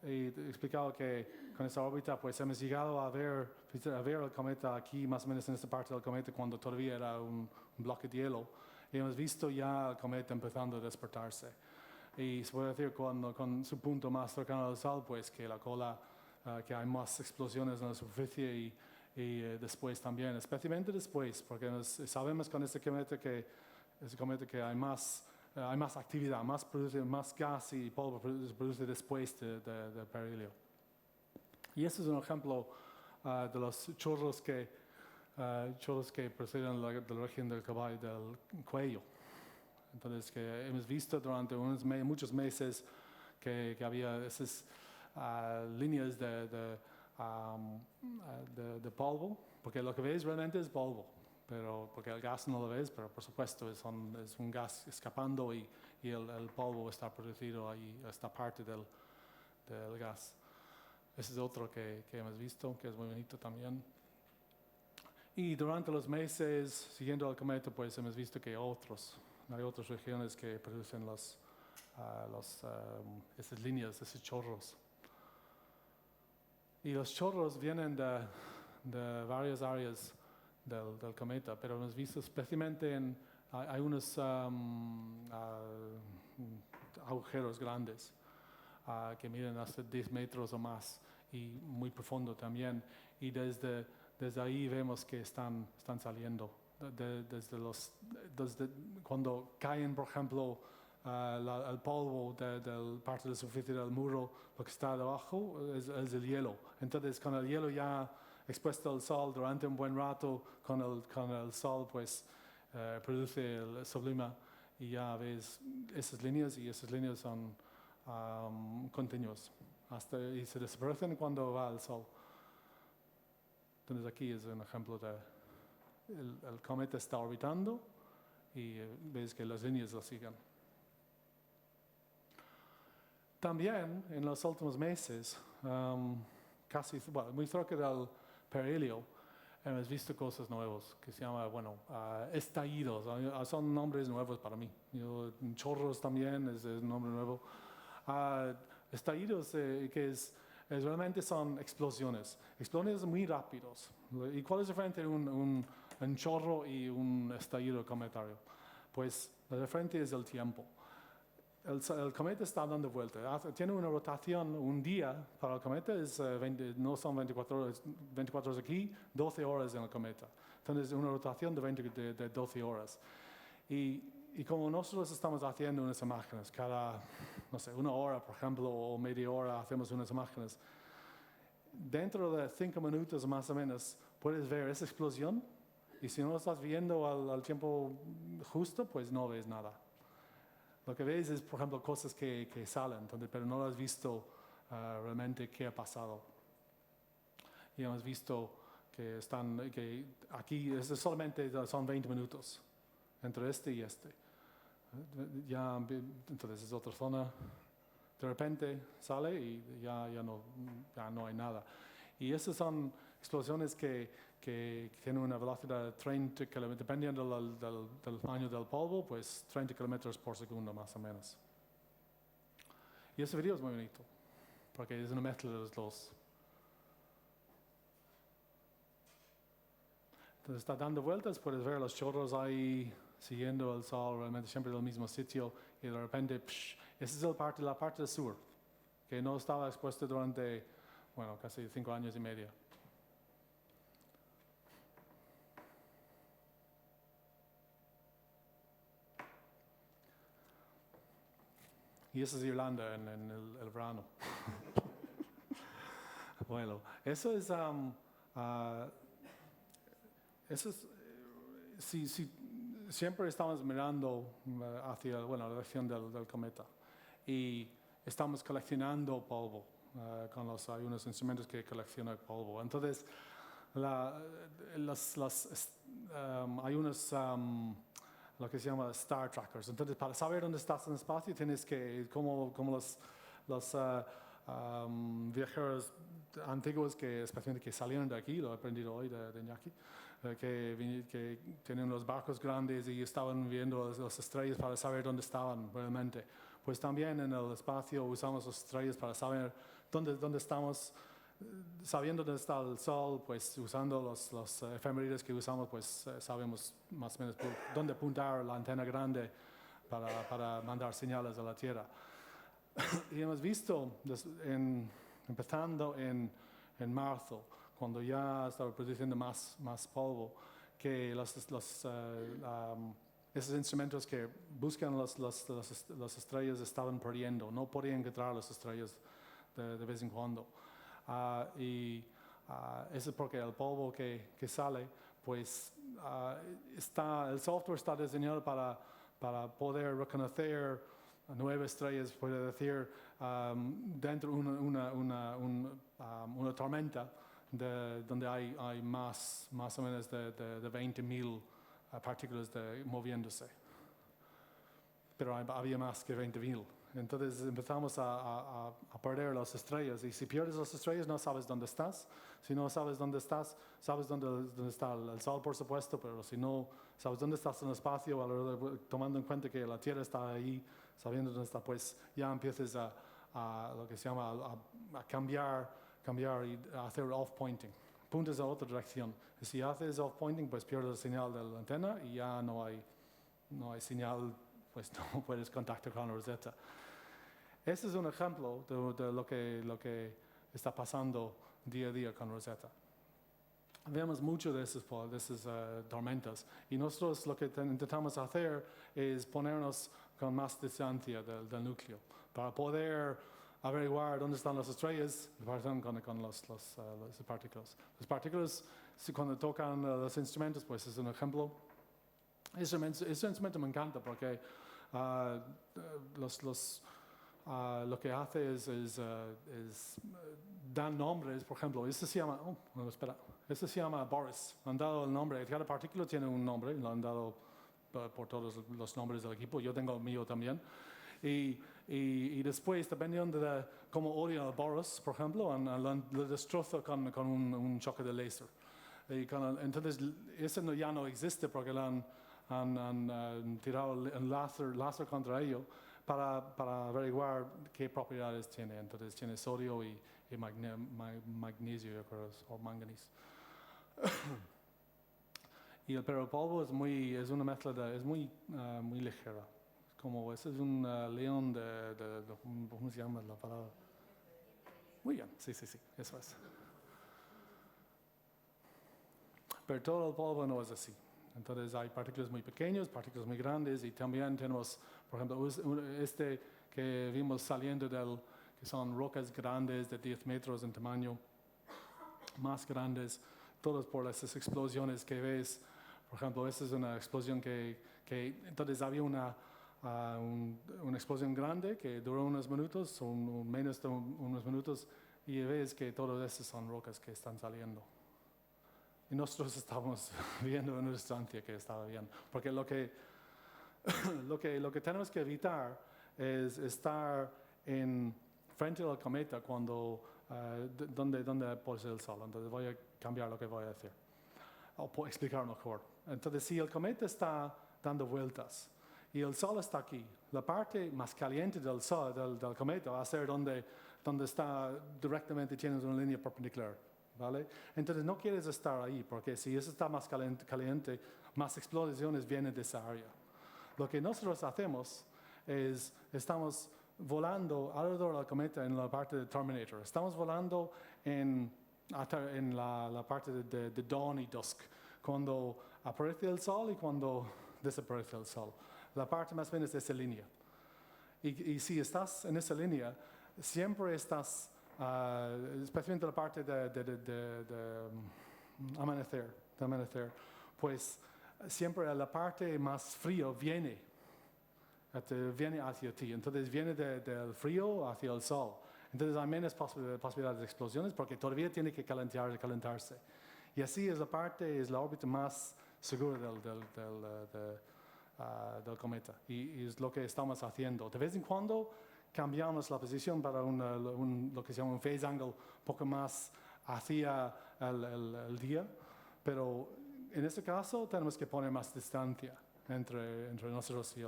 Y he explicado que con esa órbita pues hemos llegado a ver el cometa aquí, más o menos en esta parte del cometa, cuando todavía era un bloque de hielo. Y hemos visto ya el cometa empezando a despertarse. Y se puede decir con su punto más cercano al Sol, pues que la cola, que hay más explosiones en la superficie y después también, especialmente después, porque sabemos con ese cometa que hay más actividad, produce más gas y polvo produce después del perihelio. Y ese es un ejemplo de los chorros que proceden de la región del cuello. Entonces, que hemos visto durante muchos meses que había esas líneas de polvo, porque lo que ves realmente es polvo, pero porque el gas no lo ves, pero por supuesto es un gas escapando y el polvo está producido ahí, esta parte del gas. Ese es otro que hemos visto, que es muy bonito también. Y durante los meses siguiendo el cometa, pues hemos visto que hay otras regiones que producen esas líneas, esos chorros. Y los chorros vienen de varias áreas del cometa, pero hemos visto especialmente hay unos agujeros grandes que miden hasta 10 metros o más y muy profundo también. Y desde ahí vemos que están saliendo. Desde cuando caen, por ejemplo, el polvo de parte de la superficie del muro, lo que está debajo es el hielo. Entonces, con el hielo ya expuesto al sol durante un buen rato, con el sol, pues produce sublima y ya ves esas líneas, y esas líneas son continuas y se desaparecen cuando va el sol. Entonces aquí es un ejemplo de el cometa está orbitando y ves que las líneas lo siguen. También en los últimos meses, muy cerca del perihelion, hemos visto cosas nuevas que se llaman, estallidos. Son nombres nuevos para mí. Chorros también es un nombre nuevo. Estallidos que realmente son explosiones muy rápidos. ¿Y cuál es la diferencia entre un chorro y un estallido cometario? Pues la diferencia es el tiempo. El cometa está dando vueltas. Tiene una rotación, un día para el cometa no son 24 horas aquí, 12 horas en el cometa. Entonces, una rotación de 12 horas. Y como nosotros estamos haciendo unas imágenes, cada, una hora, por ejemplo, o media hora hacemos unas imágenes, dentro de 5 minutos más o menos puedes ver esa explosión, y si no lo estás viendo al tiempo justo, pues no ves nada. Lo que ves es, por ejemplo, cosas que salen, pero no has visto realmente qué ha pasado. Y hemos visto que aquí solamente son 20 minutos entre este y este. Entonces es otra zona. De repente sale y ya no hay nada. Y esas son explosiones que tienen una velocidad de 30 kilómetros, dependiendo del tamaño del polvo, pues 30 kilómetros por segundo más o menos. Y ese video es muy bonito, porque es una mezcla de los dos. Entonces está dando vueltas, puedes ver los chorros ahí siguiendo el sol, realmente siempre en el mismo sitio, y de repente, esa es la parte del sur, que no estaba expuesta durante, casi 5 años y medio. Y eso es Irlanda en el verano. Bueno, eso es siempre estamos mirando hacia la dirección del cometa y estamos coleccionando polvo hay unos instrumentos que coleccionan polvo. Entonces, hay unos lo que se llama star trackers. Entonces, para saber dónde estás en el espacio, tienes que, como los viajeros antiguos especialmente que salieron de aquí, lo he aprendido hoy de Iñaki, que tienen los barcos grandes y estaban viendo las estrellas para saber dónde estaban realmente. Pues también en el espacio usamos las estrellas para saber dónde estamos. Sabiendo dónde está el sol, pues usando los efemérides que usamos, pues sabemos más o menos dónde apuntar la antena grande para mandar señales a la Tierra. Y hemos visto, empezando en marzo, cuando ya estaba produciendo más polvo, que esos instrumentos que buscan las estrellas estaban perdiendo, no podían encontrar las estrellas de vez en cuando. Eso es porque el polvo que sale, pues el software está diseñado para poder reconocer nuevas estrellas, puede decir, dentro de una tormenta donde hay más o menos de 20.000 partículas moviéndose. Pero había más que 20.000. Entonces empezamos a perder las estrellas. Y si pierdes las estrellas, no sabes dónde estás. Si no sabes dónde estás, sabes dónde está el Sol, por supuesto, pero si no sabes dónde estás en el espacio, tomando en cuenta que la Tierra está ahí, sabiendo dónde está, pues ya empiezas a lo que se llama a cambiar y a hacer off-pointing. Puntas a otra dirección. Y si haces off-pointing, pues pierdes la señal de la antena y ya no hay señal, pues no puedes contactar con la Rosetta. Este es un ejemplo de lo que está pasando día a día con Rosetta. Vemos mucho de esas tormentas y nosotros lo que intentamos hacer es ponernos con más distancia del núcleo para poder averiguar dónde están las estrellas con las partículas. Las partículas, cuando tocan los instrumentos, pues es un ejemplo. Este instrumento me encanta porque lo que hace es dan nombres, por ejemplo, este se llama Boris. Han dado el nombre, cada partícula tiene un nombre, lo han dado por todos los nombres del equipo, yo tengo el mío también. Y después, dependiendo de cómo odia a Boris, por ejemplo, lo destroza con un choque de láser. Entonces, ese ya no existe porque han tirado el láser contra ello para averiguar qué propiedades tiene. Entonces, tiene sodio y magnesio, yo creo, o manganeso. Pero el polvo es una mezcla es muy ligera. Ese es un león ¿cómo se llama la palabra? Muy bien, sí, eso es. Pero todo el polvo no es así. Entonces hay partículas muy pequeñas, partículas muy grandes y también tenemos, por ejemplo, este que vimos saliendo que son rocas grandes de 10 metros en tamaño, más grandes, todas por esas explosiones que ves. Por ejemplo, esta es una explosión que entonces había una explosión grande que duró unos minutos, o menos de unos minutos, y ves que todas estas son rocas que están saliendo. Y nosotros estamos viendo en una distancia que estaba bien, porque lo que tenemos que evitar es estar frente al cometa donde pose el Sol. Entonces voy a cambiar lo que voy a decir, o explicar mejor. Entonces, si el cometa está dando vueltas y el Sol está aquí, la parte más caliente del Sol, del cometa, va a ser donde está directamente, tienes una línea perpendicular, ¿vale? Entonces no quieres estar ahí, porque si eso está más caliente, más explosiones vienen de esa área. Lo que nosotros hacemos es, estamos volando alrededor del cometa en la parte de Terminator. Estamos volando en la parte de dawn y dusk, cuando aparece el Sol y cuando desaparece el Sol. La parte más bien es de esa línea. Y si estás en esa línea, siempre estás, especialmente la parte de amanecer, pues siempre la parte más fría viene hacia ti. Entonces viene del frío hacia el Sol. Entonces hay menos posibilidades de explosiones porque todavía tiene que calentarse. Y así es la órbita más segura del cometa. Y es lo que estamos haciendo. De vez en cuando cambiamos la posición para lo que se llama un phase angle un poco más hacia el día. Pero en este caso tenemos que poner más distancia entre nosotros y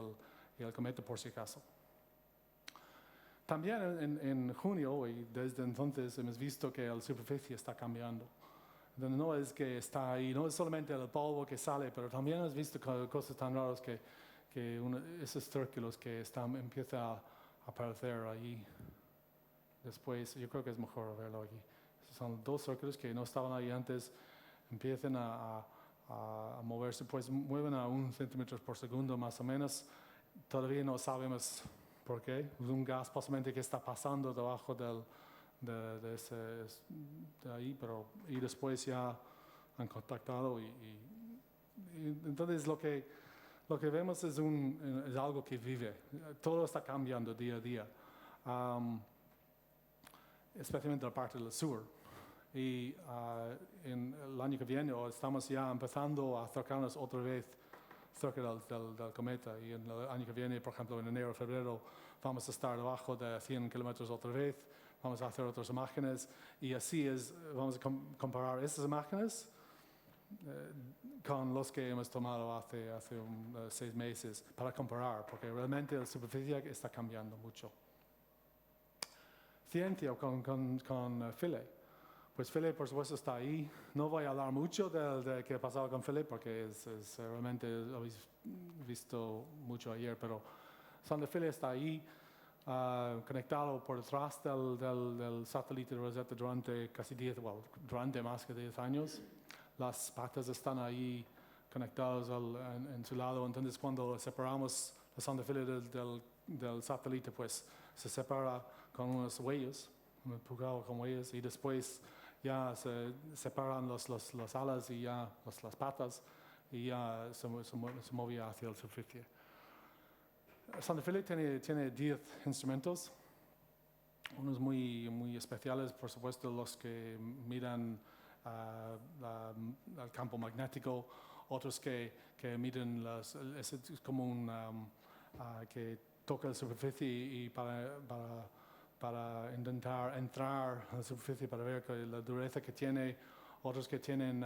el cometa por si acaso. También en junio, y desde entonces hemos visto que la superficie está cambiando. No es que está ahí, no es solamente el polvo que sale, pero también hemos visto cosas tan raras que esos círculos que empiezan a aparecer ahí. Después, yo creo que es mejor verlo aquí. Son dos círculos que no estaban ahí antes, empiezan a moverse, pues mueven a 1 centímetro por segundo más o menos. Todavía no sabemos por qué. Es un gas posiblemente que está pasando debajo de ahí, y después ya han contactado y entonces lo lo que vemos es algo que vive. Todo está cambiando día a día, especialmente la parte del sur. Y en el año que viene estamos ya empezando a acercarnos otra vez cerca del cometa. Y en el año que viene, por ejemplo, en enero o febrero, vamos a estar debajo de 100 kilómetros otra vez. Vamos a hacer otras imágenes y así vamos a comparar estas imágenes con los que hemos tomado hace 6 meses para comparar, porque realmente la superficie está cambiando mucho. Ciencia con Philae. Pues Philae, por supuesto, está ahí. No voy a hablar mucho de qué ha pasado con Philae, porque realmente lo habéis visto mucho ayer, pero sonda Philae está ahí. Conectado por detrás del satélite de Rosetta durante durante más que 10 años. Las patas están ahí conectadas en su lado, entonces cuando separamos la sonda Philae del satélite, pues se separa con unas huellas, empujado con huellas, y después ya se separan las alas y ya las patas, y ya se movía hacia la superficie. Sonda Philae tiene 10 instrumentos, unos muy especiales, por supuesto, los que miran el campo magnético, otros que miden es como que toca la superficie y para intentar entrar a la superficie para ver la dureza que tiene, otros que tienen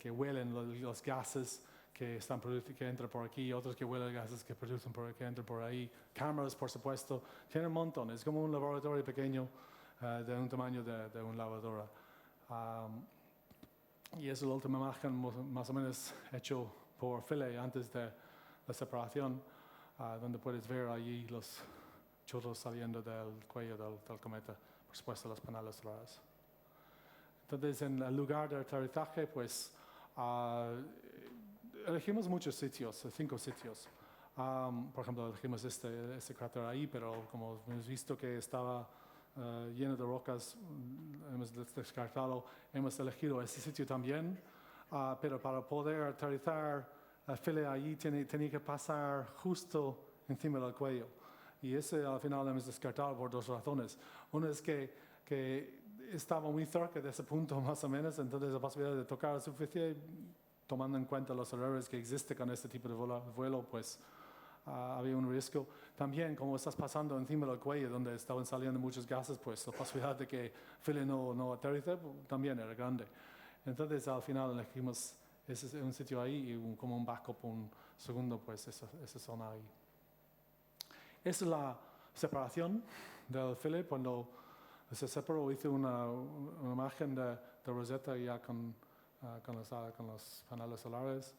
que huelen los gases que entran por aquí, otros que huelen gases que producen que entran por ahí. Cámaras, por supuesto, tienen un montón. Es como un laboratorio pequeño de un tamaño de una lavadora. Y es la última imagen más o menos hecho por Philae antes de la separación, donde puedes ver allí los chorros saliendo del cuello del cometa, por supuesto los paneles solares. Entonces, en el lugar de aterrizaje, pues elegimos muchos sitios, 5 sitios. Por ejemplo, elegimos este cráter ahí, pero como hemos visto que estaba lleno de rocas, hemos descartado, hemos elegido ese sitio también, pero para poder aterrizar Philae allí tenía que pasar justo encima del cuello. Y ese al final hemos descartado por 2 razones. Una es que estaba muy cerca de ese punto más o menos, entonces la posibilidad de tocar la superficie, tomando en cuenta los errores que existen con este tipo de vuelo, pues había un riesgo. También, como estás pasando encima del cuello, donde estaban saliendo muchos gases, pues la posibilidad de que Philae no aterrice también era grande. Entonces, al final elegimos un sitio ahí y como un backup, un segundo, pues esa zona ahí. Esa es la separación del Philae. Cuando se separó, hice una imagen de Rosetta ya con los paneles solares.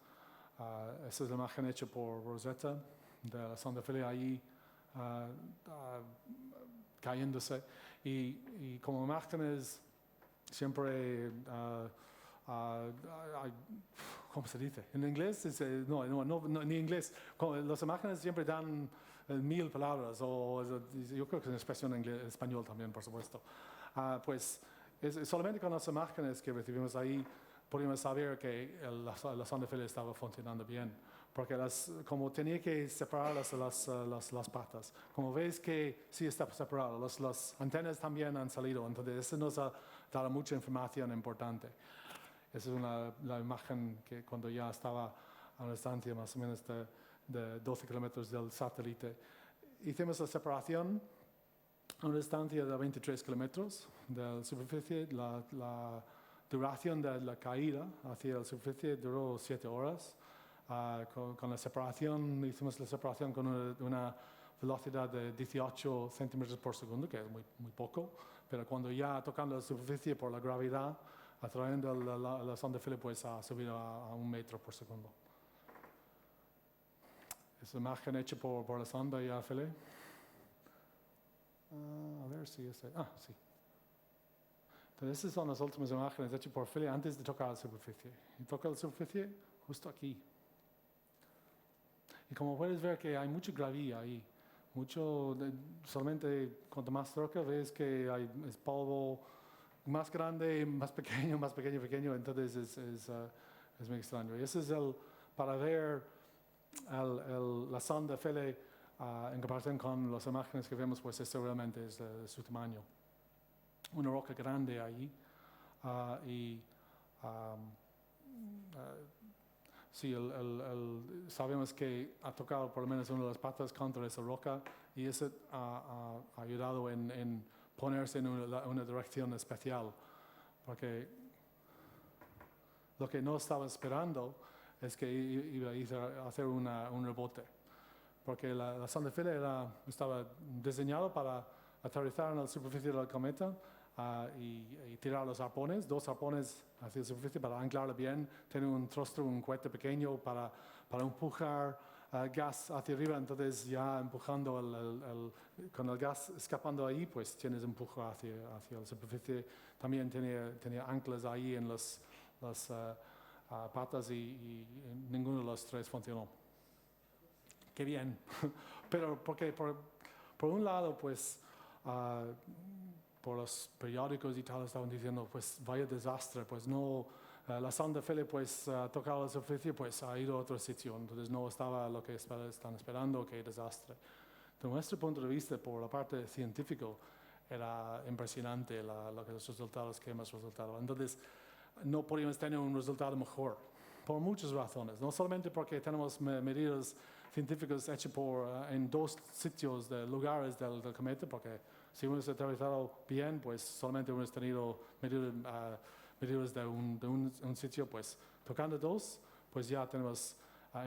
Esa es la imagen hecha por Rosetta de la sonda Philae ahí cayéndose. Y como imágenes siempre ¿cómo se dice? En inglés no, en inglés. Las imágenes siempre dan 1000 palabras, o yo creo que es una expresión en español también, por supuesto. Pues solamente con las imágenes que recibimos ahí podíamos saber que la sonda Philae estaba funcionando bien, porque como tenía que separar las patas. Como veis que sí está separado, las antenas también han salido, entonces eso nos ha dado mucha información importante. Esa es la imagen que cuando ya estaba a una distancia más o menos de 12 kilómetros del satélite. Hicimos la separación a una distancia de 23 kilómetros de la superficie. La duración de la caída hacia la superficie duró 7 horas. Con la separación, hicimos la separación con una velocidad de 18 centímetros por segundo, que es muy poco, pero cuando ya tocando la superficie por la gravedad, atrayendo la sonda Philae, pues ha subido a 1 metro por segundo. Es una imagen hecha por la sonda ya Philae. A ver si sí. Entonces, esas son las últimas imágenes hechas por Philae antes de tocar la superficie. Y toca la superficie justo aquí. Y como puedes ver que hay mucha gravilla ahí. Solamente cuanto más cerca ves que es polvo más grande, más pequeño, pequeño. Entonces es muy extraño. Y ese es para ver la sonda Philae, en comparación con las imágenes que vemos, pues seguramente es su tamaño. Una roca grande ahí y sí, sabemos que ha tocado por lo menos una de las patas contra esa roca y eso ha ayudado en ponerse en una dirección especial, porque lo que no estaba esperando es que iba a hacer un rebote, porque la sonda Philae estaba diseñada para aterrizar en la superficie del cometa y tirar los arpones, 2 arpones hacia la superficie para anclarla bien, tener un thruster, un cohete pequeño para empujar gas hacia arriba, entonces ya empujando con el gas escapando ahí, pues tienes empuje hacia la superficie. También tenía anclas ahí en las patas y ninguno de los 3 funcionó. Qué bien, pero porque por un lado, pues por los periódicos y tal estaban diciendo, pues vaya desastre, pues no, la sonda Philae pues tocado la superficie, pues ha ido a otro sitio, entonces no estaba lo que están esperando, qué desastre. De nuestro punto de vista, por la parte científica, era impresionante los resultados que hemos resultado. Entonces, no podíamos tener un resultado mejor, por muchas razones, no solamente porque tenemos medidas científicas hechas en 2 sitios lugares del cometa, porque si hubiéramos aterrizado bien, pues solamente hubiéramos tenido medidas de un sitio, pues tocando 2, pues ya tenemos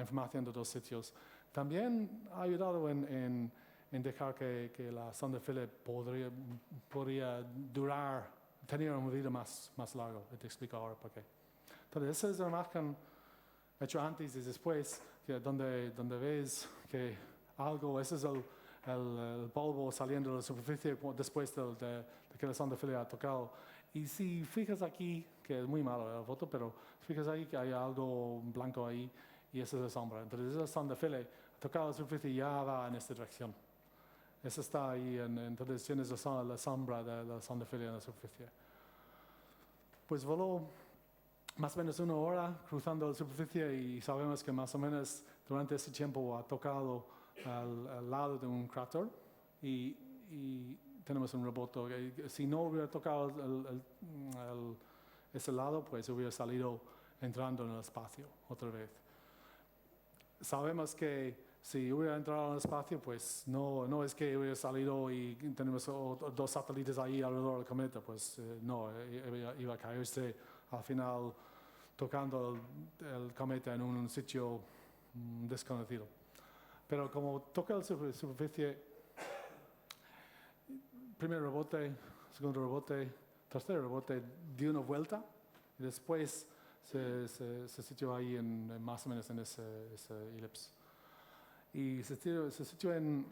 información de 2 sitios. También ha ayudado en dejar que la sonda Philae podría durar, tener una vida más larga. Te explico ahora por qué. Entonces, esa es la imagen hecho antes y después, donde ves que algo, ese es el polvo saliendo de la superficie después de que la sonda Philae ha tocado. Y si fijas aquí, que es muy malo la foto, pero fijas ahí que hay algo blanco ahí y esa es la sombra. Entonces la sonda Philae ha tocado la superficie y ya va en esta dirección. Esa está ahí, entonces tienes la sombra de la sonda Philae en la superficie. Pues voló más o menos 1 hora cruzando la superficie y sabemos que más o menos durante ese tiempo ha tocado al lado de un cráter y tenemos un rebote. Si no hubiera tocado ese lado, pues hubiera salido entrando en el espacio otra vez. Sabemos que si hubiera entrado en el espacio, pues no es que hubiera salido y tenemos 2 satélites ahí alrededor del cometa, pues no, iba a caerse al final tocando el cometa en un sitio desconocido. Pero como toca la superficie, primer rebote, segundo rebote, tercer rebote, dio una vuelta y después se situó ahí más o menos en ese elipse. Y se situó en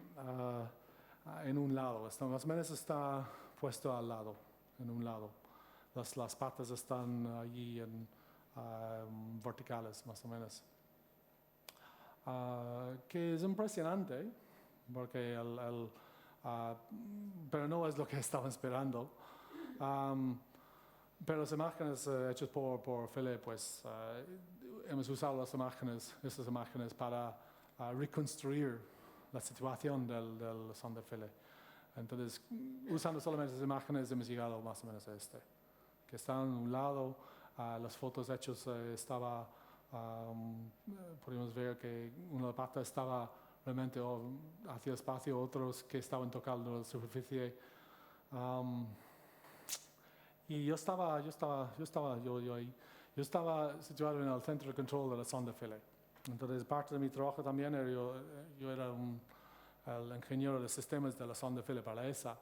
un lado, más o menos está puesto al lado, en un lado. Las patas están allí verticales, más o menos. Que es impresionante, porque pero no es lo que estaban esperando. Pero las imágenes hechas por Philae, pues hemos usado estas imágenes para reconstruir la situación del sonda Philae. Entonces, usando solamente esas imágenes, hemos llegado más o menos a que está en un lado, las fotos hechas podemos ver que una de las patas estaba realmente hacia el espacio, otros que estaban tocando la superficie. Y yo estaba situado en el centro de control de la sonda Philae. Entonces, parte de mi trabajo también era yo era el ingeniero de sistemas de la sonda Philae para la ESA.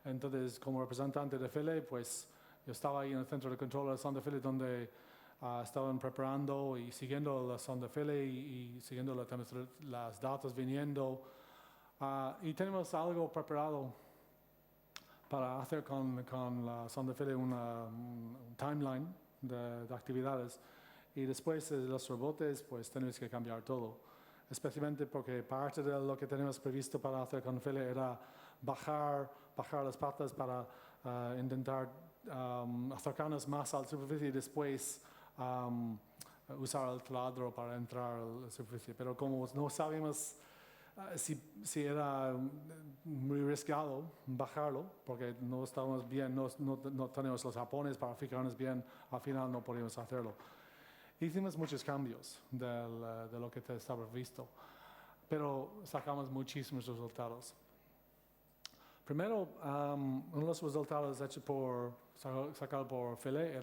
Entonces, como representante de Philae, pues yo estaba ahí en el centro de control de la sonda Philae donde estaban preparando y siguiendo la sonda Philae y siguiendo las datos viniendo. Y tenemos algo preparado para hacer con la sonda Philae un timeline de actividades. Y después de los rebotes, pues tenemos que cambiar todo. Especialmente porque parte de lo que tenemos previsto para hacer con Philae era bajar las patas para intentar acercarnos más a la superficie y después usar el taladro para entrar a la superficie. Pero como no sabíamos si era muy riesgado bajarlo, porque no estábamos bien, no teníamos los arpones para fijarnos bien, al final no podíamos hacerlo. Hicimos muchos cambios de lo que estaba visto, pero sacamos muchísimos resultados. Primero, uno de los resultados sacados por Philae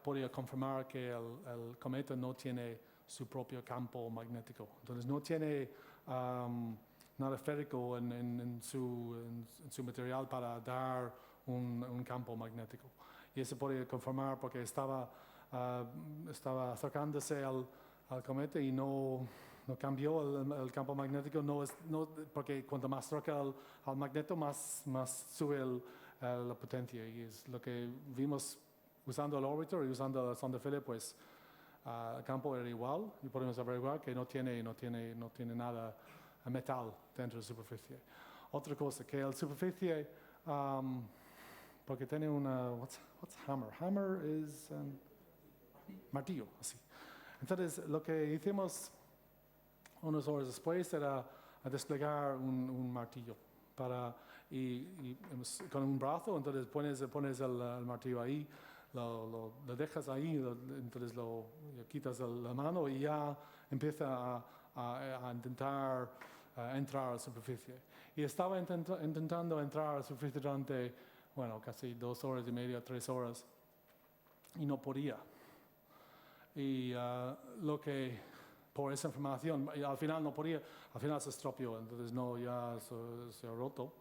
podía confirmar que el cometa no tiene su propio campo magnético. Entonces no tiene nada férico en su material para dar un campo magnético. Y eso podía confirmar porque estaba acercándose al cometa y no cambió el campo magnético, porque cuanto más cerca al magneto, más sube la potencia. Y es lo que vimos usando el orbiter y usando la sonda Philae, pues el campo era igual y podemos averiguar que no tiene nada metal dentro de la superficie. Otra cosa, que la superficie, porque tiene una, what's hammer? Hammer es martillo, así. Entonces, lo que hicimos unas horas después era desplegar un martillo y con un brazo. Entonces pones el martillo ahí, lo dejas ahí, entonces lo quitas la mano y ya empieza a intentar entrar a la superficie. Y estaba intentando entrar a la superficie durante, casi 2 horas y media, 3 horas, y no podía. Y por esa información, al final no podía, al final se estropeó, entonces ya se ha roto,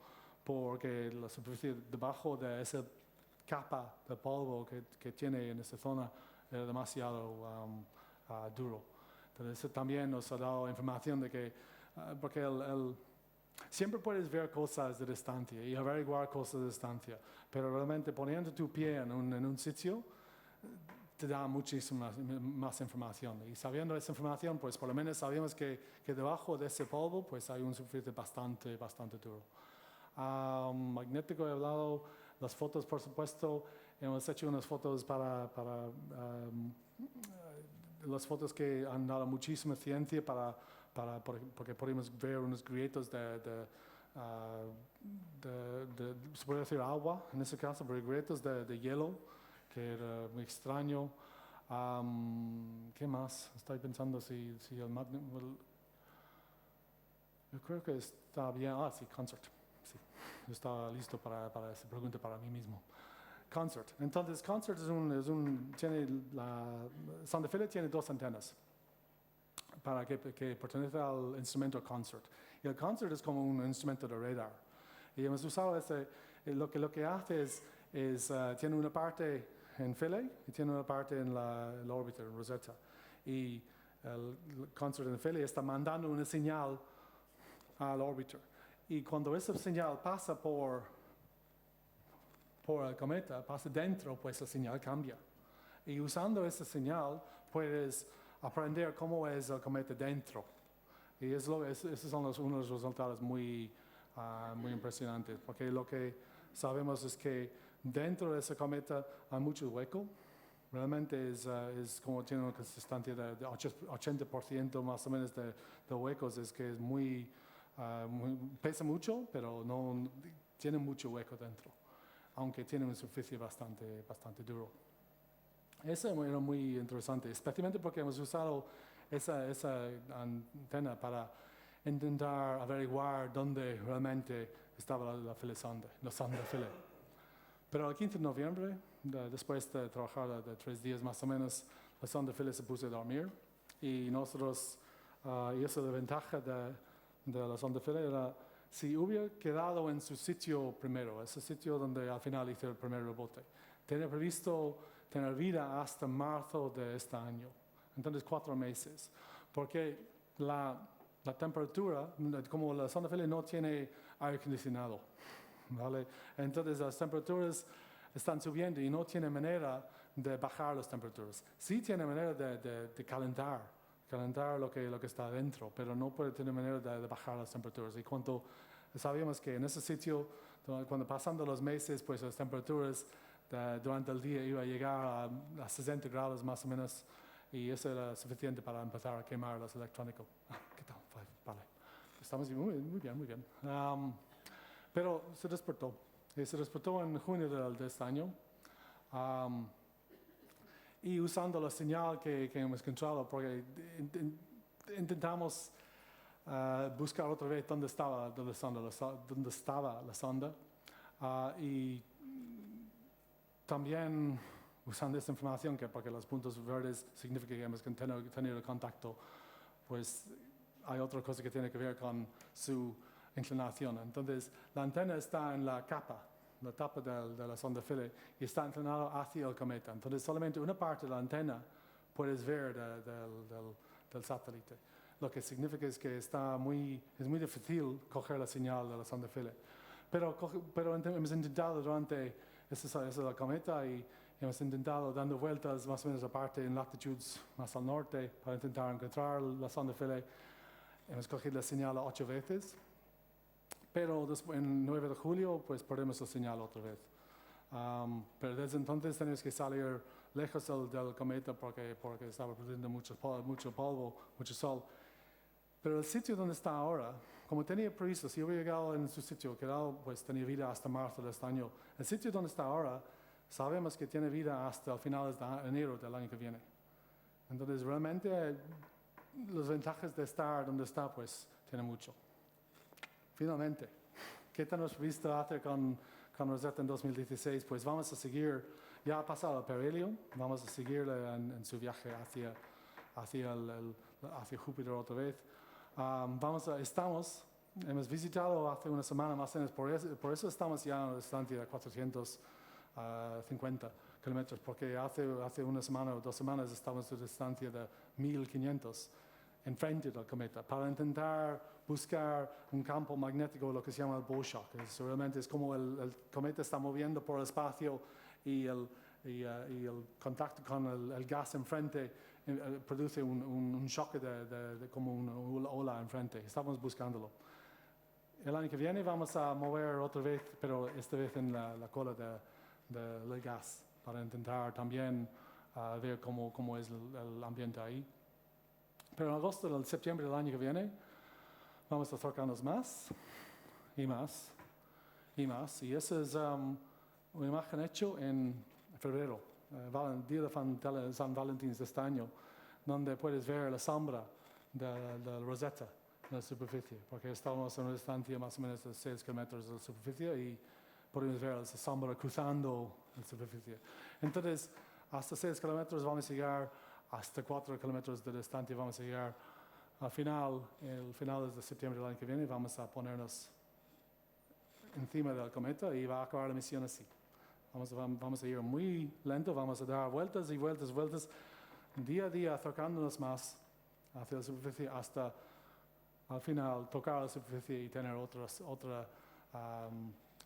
porque la superficie debajo de esa capa de polvo que tiene en esa zona era demasiado duro. Entonces eso también nos ha dado información de que, porque siempre puedes ver cosas de distancia y averiguar cosas de distancia, pero realmente poniendo tu pie en un sitio, te da muchísima más información. Y sabiendo esa información, pues por lo menos sabemos que debajo de ese polvo pues hay un superficie bastante duro. Magnético he hablado, las fotos por supuesto, hemos hecho unas fotos para las fotos que han dado muchísima ciencia porque podemos ver unos grietos se puede decir agua, en ese caso, pero grietos de hielo, que era muy extraño. ¿Qué más? Estoy pensando si el magneto... Yo creo que está bien. Sí, concert. Sí, yo estaba listo para esa pregunta para mí mismo. Concert. Entonces, concert sonda Philae tiene 2 antenas que pertenecen al instrumento concert. Y el concert es como un instrumento de radar. Y hemos usado lo que hace es tiene una parte en Philae y tiene una parte en el orbiter, en Rosetta. Y el concert en Philae está mandando una señal al orbiter. Y cuando esa señal pasa por el cometa, pasa dentro, pues la señal cambia. Y usando esa señal puedes aprender cómo es el cometa dentro. Y esos son unos resultados muy impresionantes, porque lo que sabemos es que dentro de ese cometa hay mucho hueco. Realmente es como tiene una consistencia de 80% más o menos de huecos, es que es pesa mucho, pero no tiene mucho hueco dentro, aunque tiene una superficie bastante duro. Eso era muy interesante, especialmente porque hemos usado esa antena para intentar averiguar dónde realmente estaba la sonda Philae. Pero el 15 de noviembre, después de trabajar de 3 días más o menos, la sonda Philae se puso a dormir y nosotros, y esa es la ventaja de la sonda Philae, era si hubiera quedado en su sitio primero, ese sitio donde al final hizo el primer rebote, tenía previsto tener vida hasta marzo de este año, entonces 4 meses, porque la temperatura, como la sonda Philae no tiene aire acondicionado, ¿vale? Entonces las temperaturas están subiendo y no tiene manera de bajar las temperaturas. Sí tiene manera de calentar lo que está adentro, pero no puede tener manera de bajar las temperaturas. Y cuando sabíamos que en ese sitio, cuando pasando los meses, pues las temperaturas durante el día iba a llegar a 60 grados más o menos, y eso era suficiente para empezar a quemar los electrónicos. ¿Qué tal? Vale. Estamos muy bien, muy bien. Pero se despertó. Y se despertó en junio de este año. Y usando la señal que hemos encontrado, porque intentamos buscar otra vez dónde estaba la sonda. Y también usando esta información, porque los puntos verdes significa que hemos tenido contacto, pues hay otra cosa que tiene que ver con su inclinación. Entonces, la antena está en la tapa de la sonda Philae y está inclinada hacia el cometa. Entonces, solamente una parte de la antena puedes ver del satélite. Lo que significa es que es muy difícil coger la señal de la sonda Philae. Pero hemos intentado durante el cometa y hemos intentado dando vueltas más o menos aparte en latitudes más al norte para intentar encontrar la sonda Philae. Hemos cogido la señal 8 veces, pero después, en 9 de julio pues perdemos la señal otra vez. Pero desde entonces tenemos que salir lejos del cometa porque estaba produciendo mucho polvo, mucho sol. Pero el sitio donde está ahora, como tenía previsto, si hubiera llegado en su sitio, pues tenía vida hasta marzo de este año. El sitio donde está ahora, sabemos que tiene vida hasta finales de enero del año que viene. Entonces, realmente, los ventajas de estar donde está, pues, tiene mucho. Finalmente, ¿qué tenemos visto hacer con Rosetta en 2016? Pues vamos a seguir, ya ha pasado el perhelio, vamos a seguirle en su viaje hacia Júpiter otra vez. Hemos visitado hace una semana más o menos, por eso estamos ya en la distancia de 450 kilómetros, porque hace una semana o 2 semanas estábamos en la distancia de 1500 enfrente del cometa, para intentar buscar un campo magnético, lo que se llama el bow shock. Realmente es como el cometa está moviendo por el espacio y el contacto con el gas enfrente produce un shock como una ola enfrente. Estamos buscándolo. El año que viene vamos a mover otra vez, pero esta vez en la cola del gas, para intentar también ver cómo es el ambiente ahí. Pero en agosto, en septiembre del año que viene, vamos a acercarnos más y más y más. Y esa es una imagen hecha en febrero, el día de San Valentín de este año, donde puedes ver la sombra de Rosetta en la superficie, porque estamos en una distancia más o menos de 6 kilómetros de la superficie y podemos ver esa sombra cruzando la superficie. Entonces, hasta 6 kilómetros vamos a llegar, hasta 4 kilómetros de distancia vamos a llegar. El final de septiembre del año que viene vamos a ponernos encima del cometa y va a acabar la misión así. Vamos a ir muy lento, vamos a dar vueltas y vueltas, día a día acercándonos más hacia la superficie hasta al final tocar la superficie y tener otro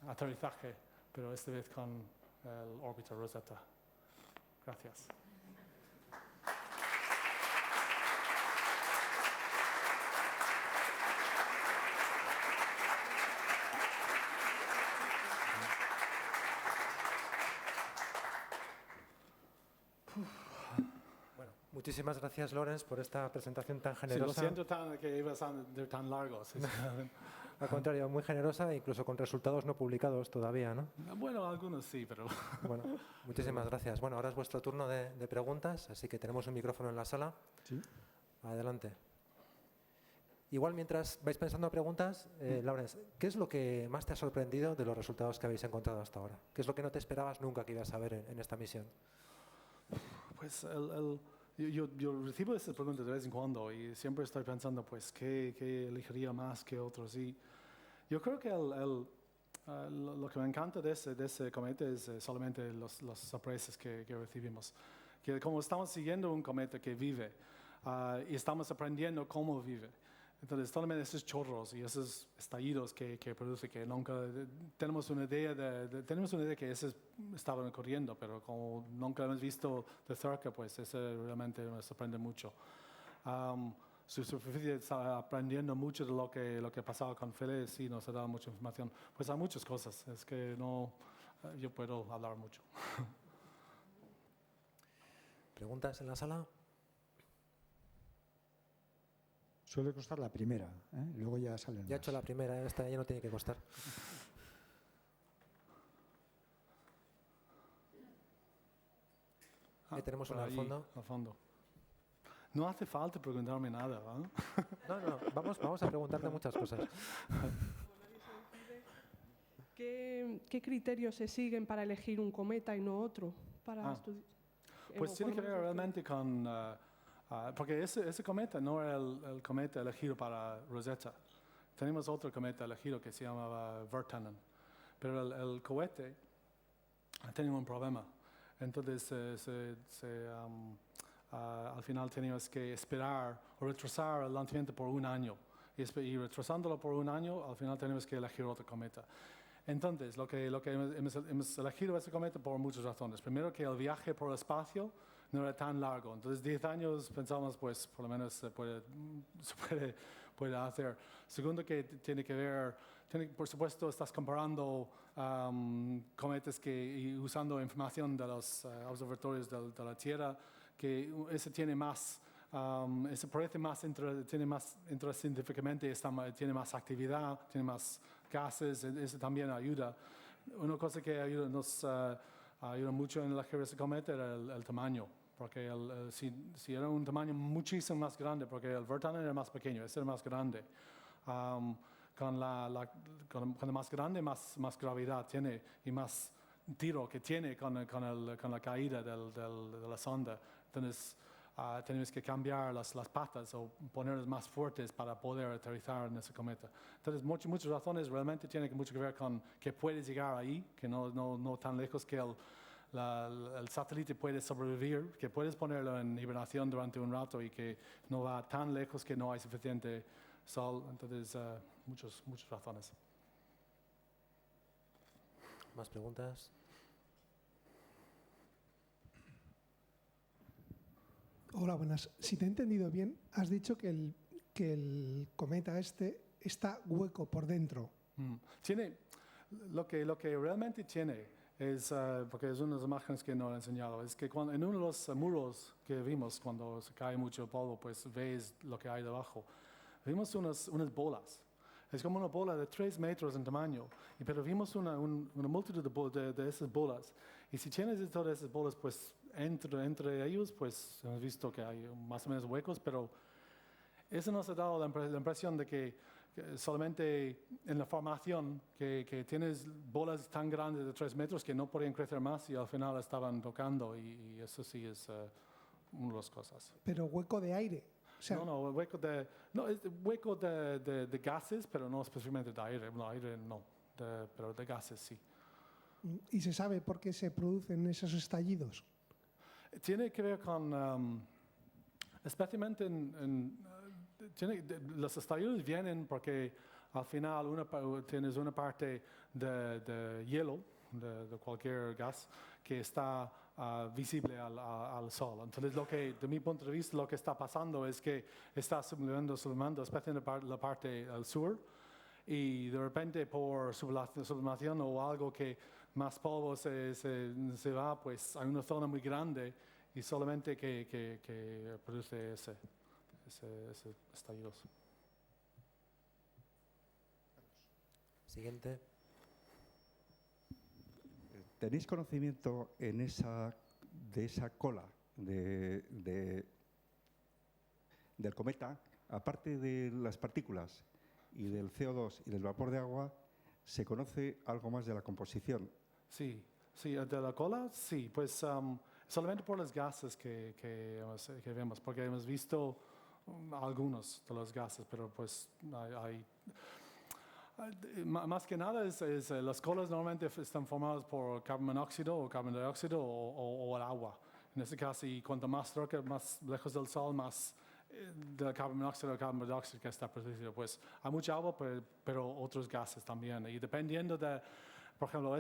aterrizaje, pero esta vez con el órbita Rosetta. Gracias. Muchísimas gracias, Laurence, por esta presentación tan generosa. Sí, lo siento que iba a ser tan largo. Sí. Al contrario, muy generosa, incluso con resultados no publicados todavía, ¿no? Bueno, algunos sí, pero... Bueno, muchísimas gracias. Bueno, ahora es vuestro turno de preguntas, así que tenemos un micrófono en la sala. Sí. Adelante. Igual, mientras vais pensando preguntas, Laurence, ¿qué es lo que más te ha sorprendido de los resultados que habéis encontrado hasta ahora? ¿Qué es lo que no te esperabas nunca que ibas a ver en esta misión? Pues yo recibo estas preguntas de vez en cuando y siempre estoy pensando, pues, ¿qué elegiría más que otros? Y yo creo que lo que me encanta de ese cometa es solamente las sorpresas que recibimos. Que como estamos siguiendo un cometa que vive y estamos aprendiendo cómo vive. Entonces, solamente esos chorros y esos estallidos que produce, que nunca tenemos una idea que esos estaban ocurriendo, pero como nunca lo hemos visto de cerca, pues eso realmente me sorprende mucho. Su superficie está aprendiendo mucho de lo que ha pasado con Philae, sí nos ha dado mucha información. Pues hay muchas cosas, es que no yo puedo hablar mucho. ¿Preguntas en la sala? Suele costar la primera, luego ya salen Ya he más. hecho la primera, esta ya no tiene que costar. Ahí tenemos por una al ahí, fondo. al fondo. No hace falta preguntarme nada, ¿eh? No, vamos a preguntarte muchas cosas. ¿Qué criterios se siguen para elegir un cometa y no otro? Pues tiene que ver realmente con... porque ese cometa no era el cometa elegido para Rosetta. Tenemos otro cometa elegido que se llamaba Virtanen. Pero el cohete tenía un problema. Entonces, al final teníamos que esperar o retrasar el lanzamiento por un año. Y retrasándolo por un año, al final tenemos que elegir otro cometa. Entonces, lo que hemos elegido ese cometa por muchas razones. Primero, que el viaje por el espacio no era tan largo. Entonces, 10 años pensamos, pues, por lo menos se puede hacer. Segundo, que tiene que ver, por supuesto, estás comparando cometas y usando información de los observatorios de la Tierra, que ese tiene más... ese parece tiene más científicamente, tiene más actividad, tiene más gases, eso también ayuda. Una cosa que nos ayuda mucho en elegir ese cometa era el tamaño, porque si era un tamaño muchísimo más grande, porque el Virtanen era más pequeño, ese era más grande. Cuando más grande, más gravedad tiene y más tiro que tiene con la caída de la sonda. Entonces, tenemos que cambiar las patas o ponerlas más fuertes para poder aterrizar en ese cometa. Entonces, muchas razones realmente tienen mucho que ver con que puedes llegar ahí, que no tan lejos que el satélite puede sobrevivir, que puedes ponerlo en hibernación durante un rato y que no va tan lejos que no hay suficiente sol. Entonces, muchas razones. ¿Más preguntas? Hola, buenas. Si te he entendido bien, has dicho que el cometa está hueco por dentro. Tiene, lo que realmente tiene es, porque es una de las imágenes que nos he enseñado, es que en uno de los muros que vimos cuando se cae mucho polvo, pues ves lo que hay debajo. Vimos unas bolas. Es como una bola de 3 metros en tamaño, pero vimos una multitud de esas bolas. Y si tienes todas esas bolas, pues entre ellos, pues hemos visto que hay más o menos huecos, pero eso nos ha dado la impresión de que solamente en la formación que tienes bolas tan grandes de 3 metros que no podían crecer más y al final estaban tocando y eso sí es una de las cosas. Pero hueco de aire. O sea, es hueco de gases, pero no específicamente de aire. No, aire no, pero de gases sí. ¿Y se sabe por qué se producen esos estallidos? Tiene que ver con, especialmente los estallidos vienen porque al final tienes una parte de hielo, de cualquier gas, que está visible al sol. Entonces, de mi punto de vista, lo que está pasando es que está sublimando, especialmente la parte al sur, y de repente por sublimación o algo que más polvo se va, pues hay una zona muy grande y solamente que produce ese estallidos. Siguiente. ¿Tenéis conocimiento de esa cola del cometa, aparte de las partículas y del CO2 y del vapor de agua, se conoce algo más de la composición? Sí, de la cola, sí, pues solamente por los gases que vemos, porque hemos visto algunos de los gases, pero pues hay más que nada las colas normalmente están formadas por carbón monóxido o carbón dióxido o el agua. En este caso, y cuanto más cerca, más lejos del sol, más del carbón monóxido o carbón dióxido que está producido. Pues hay mucha agua, pero otros gases también. Y dependiendo por ejemplo,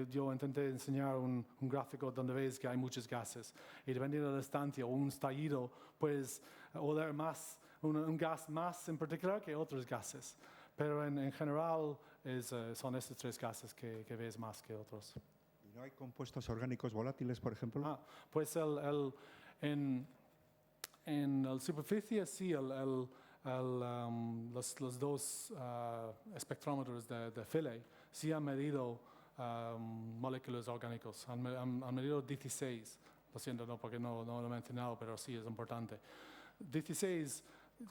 yo intenté enseñar un gráfico donde ves que hay muchos gases. Y dependiendo de la distancia o un estallido, puedes oler un gas más en particular que otros gases. Pero en general son estos tres gases que ves más que otros. ¿Y no hay compuestos orgánicos volátiles, por ejemplo? Pues en la superficie sí, los dos espectrómetros de Philae sí han medido moléculas orgánicas. Han medido 16. Lo siento, no, porque no lo he mencionado, pero sí es importante. 16,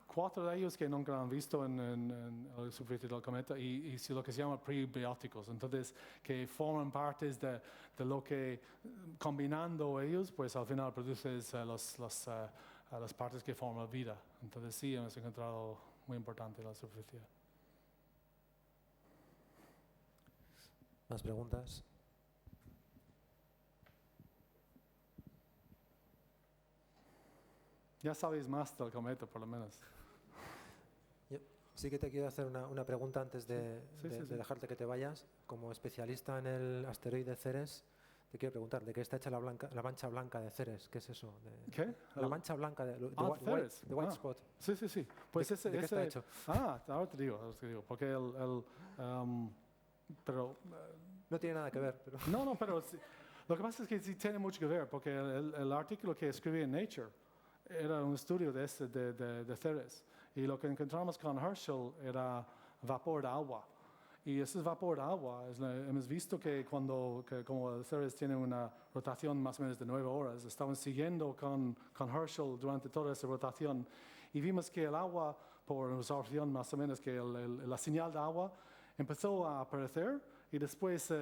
4 de ellos que nunca han visto en la superficie del cometa y lo que se llama prebióticos. Entonces, que forman partes de lo que, combinando ellos, pues al final produces las partes que forman vida. Entonces, sí, hemos encontrado muy importante la superficie. ¿Más preguntas? Ya sabéis más del cometa, por lo menos. Yo sí que te quiero hacer una pregunta antes de Sí. dejarte que te vayas. Como especialista en el asteroide Ceres, te quiero preguntar, ¿de qué está hecha la mancha blanca de Ceres? ¿Qué es eso? ¿Qué? La mancha blanca de Ceres. the white spot. Sí. Pues ¿De qué está hecho? Ahora te digo, porque pero No tiene nada que ver. Pero no, pero lo que pasa es que sí tiene mucho que ver, porque el artículo que escribí en Nature era un estudio de Ceres, y lo que encontramos con Herschel era vapor de agua. Y ese vapor de agua, hemos visto que como el Ceres tiene una rotación más o menos de 9 horas, estaban siguiendo con Herschel durante toda esa rotación, y vimos que el agua, por absorción más o menos, que la señal de agua empezó a aparecer, y después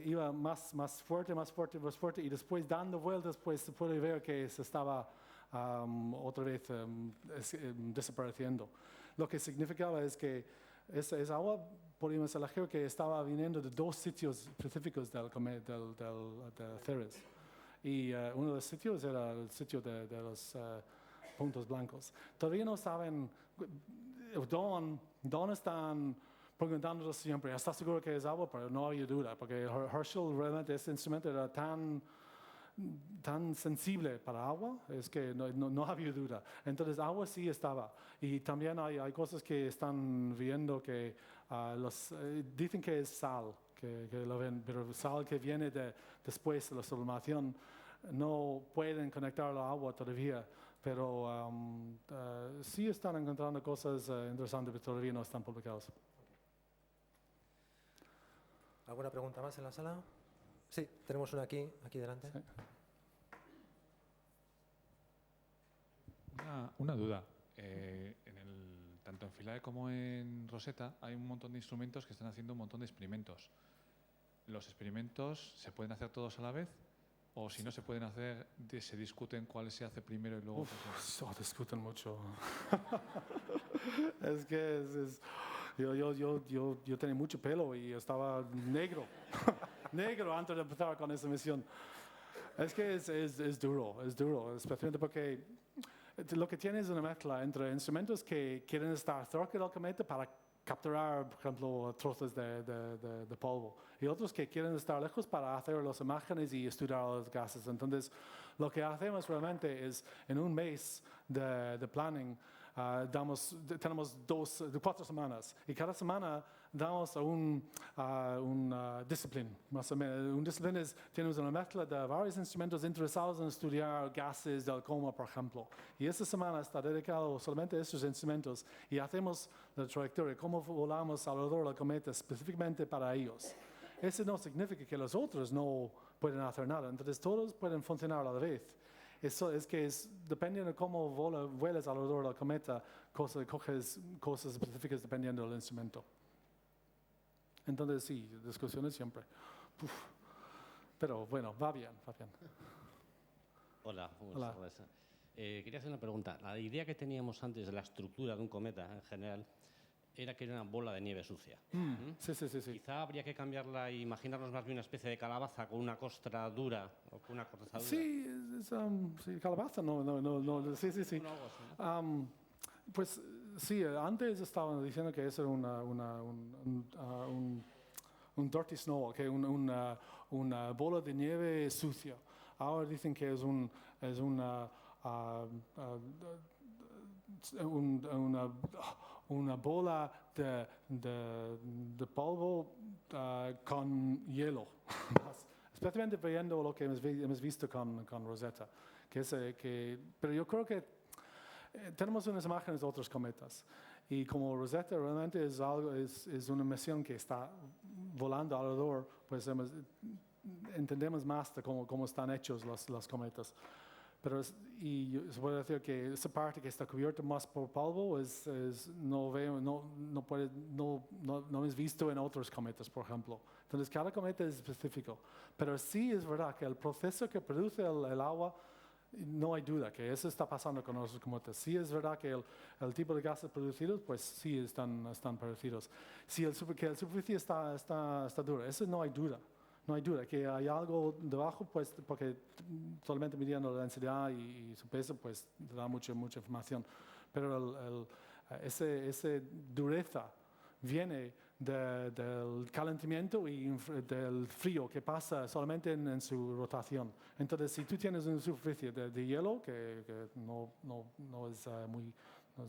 iba más fuerte, y después dando vueltas, pues se puede ver que se estaba otra vez desapareciendo. Lo que significaba es que esa agua, podríamos elegir que estaba viniendo de 2 sitios específicos del Ceres. Y uno de los sitios era el sitio de los puntos blancos. Todavía no saben, Don están preguntándonos siempre, ¿estás seguro que es agua? Pero no había duda, porque Herschel realmente, este instrumento era tan sensible para agua, es que no había duda. Entonces agua sí estaba. Y también hay cosas que están viendo que dicen que es sal, que lo ven, pero sal que viene después de la sublimación, no pueden conectar la agua todavía, pero sí están encontrando cosas interesantes, pero todavía no están publicados. ¿Alguna pregunta más en la sala? Sí, tenemos una aquí delante. Sí. Una duda. Tanto en Philae como en Rosetta hay un montón de instrumentos que están haciendo un montón de experimentos. ¿Los experimentos se pueden hacer todos a la vez? ¿O si no se pueden hacer, se discuten cuál se hace primero y luego? Discuten mucho. Es que yo tenía mucho pelo y estaba negro. Negro antes de empezar con esa misión. Es que es duro, especialmente porque lo que tiene es una mezcla entre instrumentos que quieren estar cerca del cometa para capturar, por ejemplo, trozos de polvo, y otros que quieren estar lejos para hacer las imágenes y estudiar los gases. Entonces, lo que hacemos realmente es, en un mes de planning, tenemos 4 semanas, y cada semana damos a un discipline, más o menos. Un discipline tenemos una mezcla de varios instrumentos interesados en estudiar gases del coma, por ejemplo. Y esta semana está dedicado solamente a estos instrumentos, y hacemos la trayectoria, cómo volamos alrededor del cometa específicamente para ellos. Eso no significa que los otros no pueden hacer nada, entonces todos pueden funcionar a la vez. Eso es que dependiendo de cómo vuelas alrededor del cometa, coges cosas específicas dependiendo del instrumento. Entonces sí, discusiones siempre. Pero bueno, va bien. Hola. Hola. Quería hacer una pregunta. La idea que teníamos antes de la estructura de un cometa en general era que era una bola de nieve sucia. Sí. Quizá habría que cambiarla e imaginarnos más bien una especie de calabaza con una costra dura o con una corteza dura. Sí, sí, calabaza, no, sí. Algo así, ¿no? Pues sí, antes estaban diciendo que eso era un dirty snow, que una bola de nieve sucia. Ahora dicen que es una bola de polvo con hielo, especialmente viendo lo que hemos visto con Rosetta. Pero yo creo que tenemos unas imágenes de otros cometas y como Rosetta realmente es una misión que está volando alrededor, pues entendemos más de cómo están hechos los cometas. Pero se puede decir que esa parte que está cubierta más por polvo no hemos visto en otros cometas, por ejemplo. Entonces, cada cometa es específico. Pero sí es verdad que el proceso que produce el agua, no hay duda que eso está pasando con los cometas. Sí es verdad que el tipo de gases producidos, pues sí están parecidos. Si que la superficie está dura, eso no hay duda. No hay duda que hay algo debajo, pues, porque solamente midiendo la densidad y su peso, pues, da mucha información. Pero esa dureza viene del calentamiento y del frío que pasa solamente en su rotación. Entonces, si tú tienes una superficie de hielo, que no es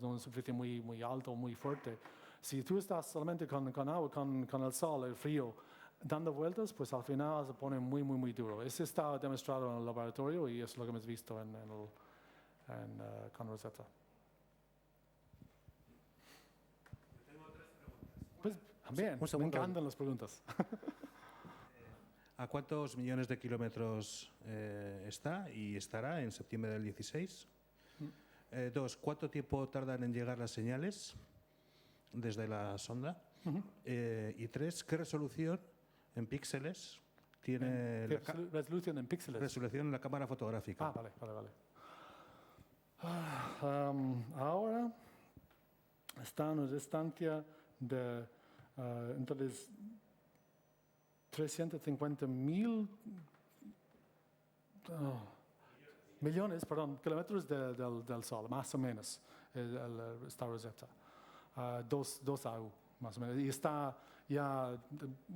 una superficie muy alta o muy fuerte, si tú estás solamente con agua, con el sol, el frío, dando vueltas, pues al final se pone muy duro. Eso está demostrado en el laboratorio y es lo que hemos visto con Rosetta. Tengo 3 preguntas. Pues también, me encantan las preguntas. ¿A cuántos millones de kilómetros está y estará en septiembre del 16? 2. ¿Cuánto tiempo tardan en llegar las señales desde la sonda? Y 3. ¿Qué resolución en píxeles tiene resolución en píxeles? Resolución en la cámara fotográfica. Vale. Ahora está en una distancia de entonces 350.000 millones, kilómetros del Sol, más o menos, está Rosetta. 2 AU, más o menos, y está ya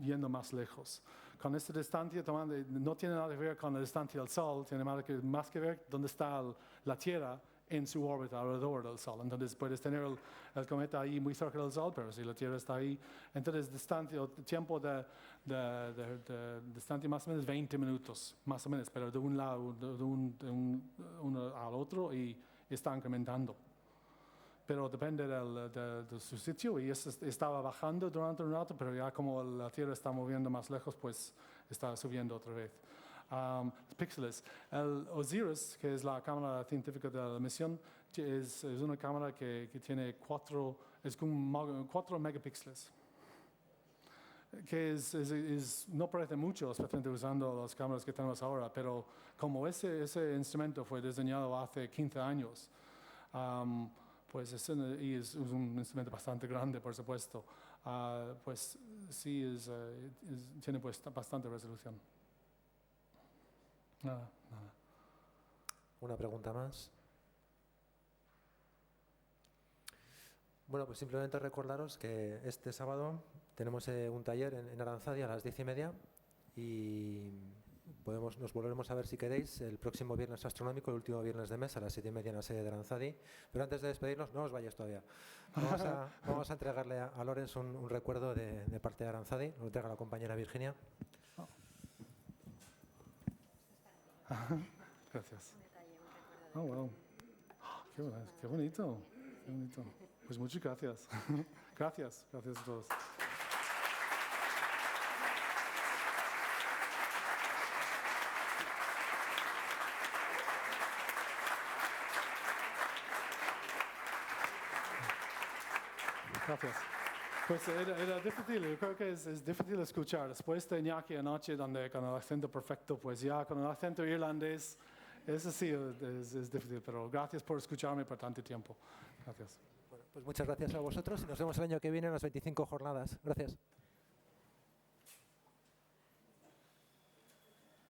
yendo más lejos. Con esta distancia no tiene nada que ver con la distancia del Sol, tiene más que ver dónde está la Tierra en su órbita alrededor del Sol. Entonces puedes tener el cometa ahí muy cerca del Sol, pero si la Tierra está ahí, entonces tiempo de distancia más o menos 20 minutos, más o menos, pero de un lado uno al otro y está incrementando. Pero depende de su sitio y estaba bajando durante un rato, pero ya como la Tierra está moviendo más lejos, pues está subiendo otra vez. Píxeles. El OSIRIS, que es la cámara científica de la misión, es una cámara que tiene 4 megapíxeles. Que no parece mucho, especialmente usando las cámaras que tenemos ahora, pero como ese instrumento fue diseñado hace 15 años, pues es un instrumento bastante grande, por supuesto, pues sí tiene pues bastante resolución. Nada. ¿Una pregunta más? Bueno, pues simplemente recordaros que este sábado tenemos un taller en Aranzadi a las 10:30 y nos volveremos a ver si queréis el próximo viernes astronómico, el último viernes de mes a las 7:30 en la sede de Aranzadi. Pero antes de despedirnos, no os vayáis todavía. Vamos a entregarle a Laurence un recuerdo de parte de Aranzadi. Lo entrega la compañera Virginia. Gracias. Oh, wow. Qué bonito. Pues muchas gracias. Gracias a todos. Gracias. Pues era difícil, yo creo que es difícil escuchar. Después de Iñaki anoche, donde con el acento perfecto, pues ya con el acento irlandés, eso sí es difícil, pero gracias por escucharme por tanto tiempo. Gracias. Bueno, pues muchas gracias a vosotros y nos vemos el año que viene en las 25 jornadas. Gracias.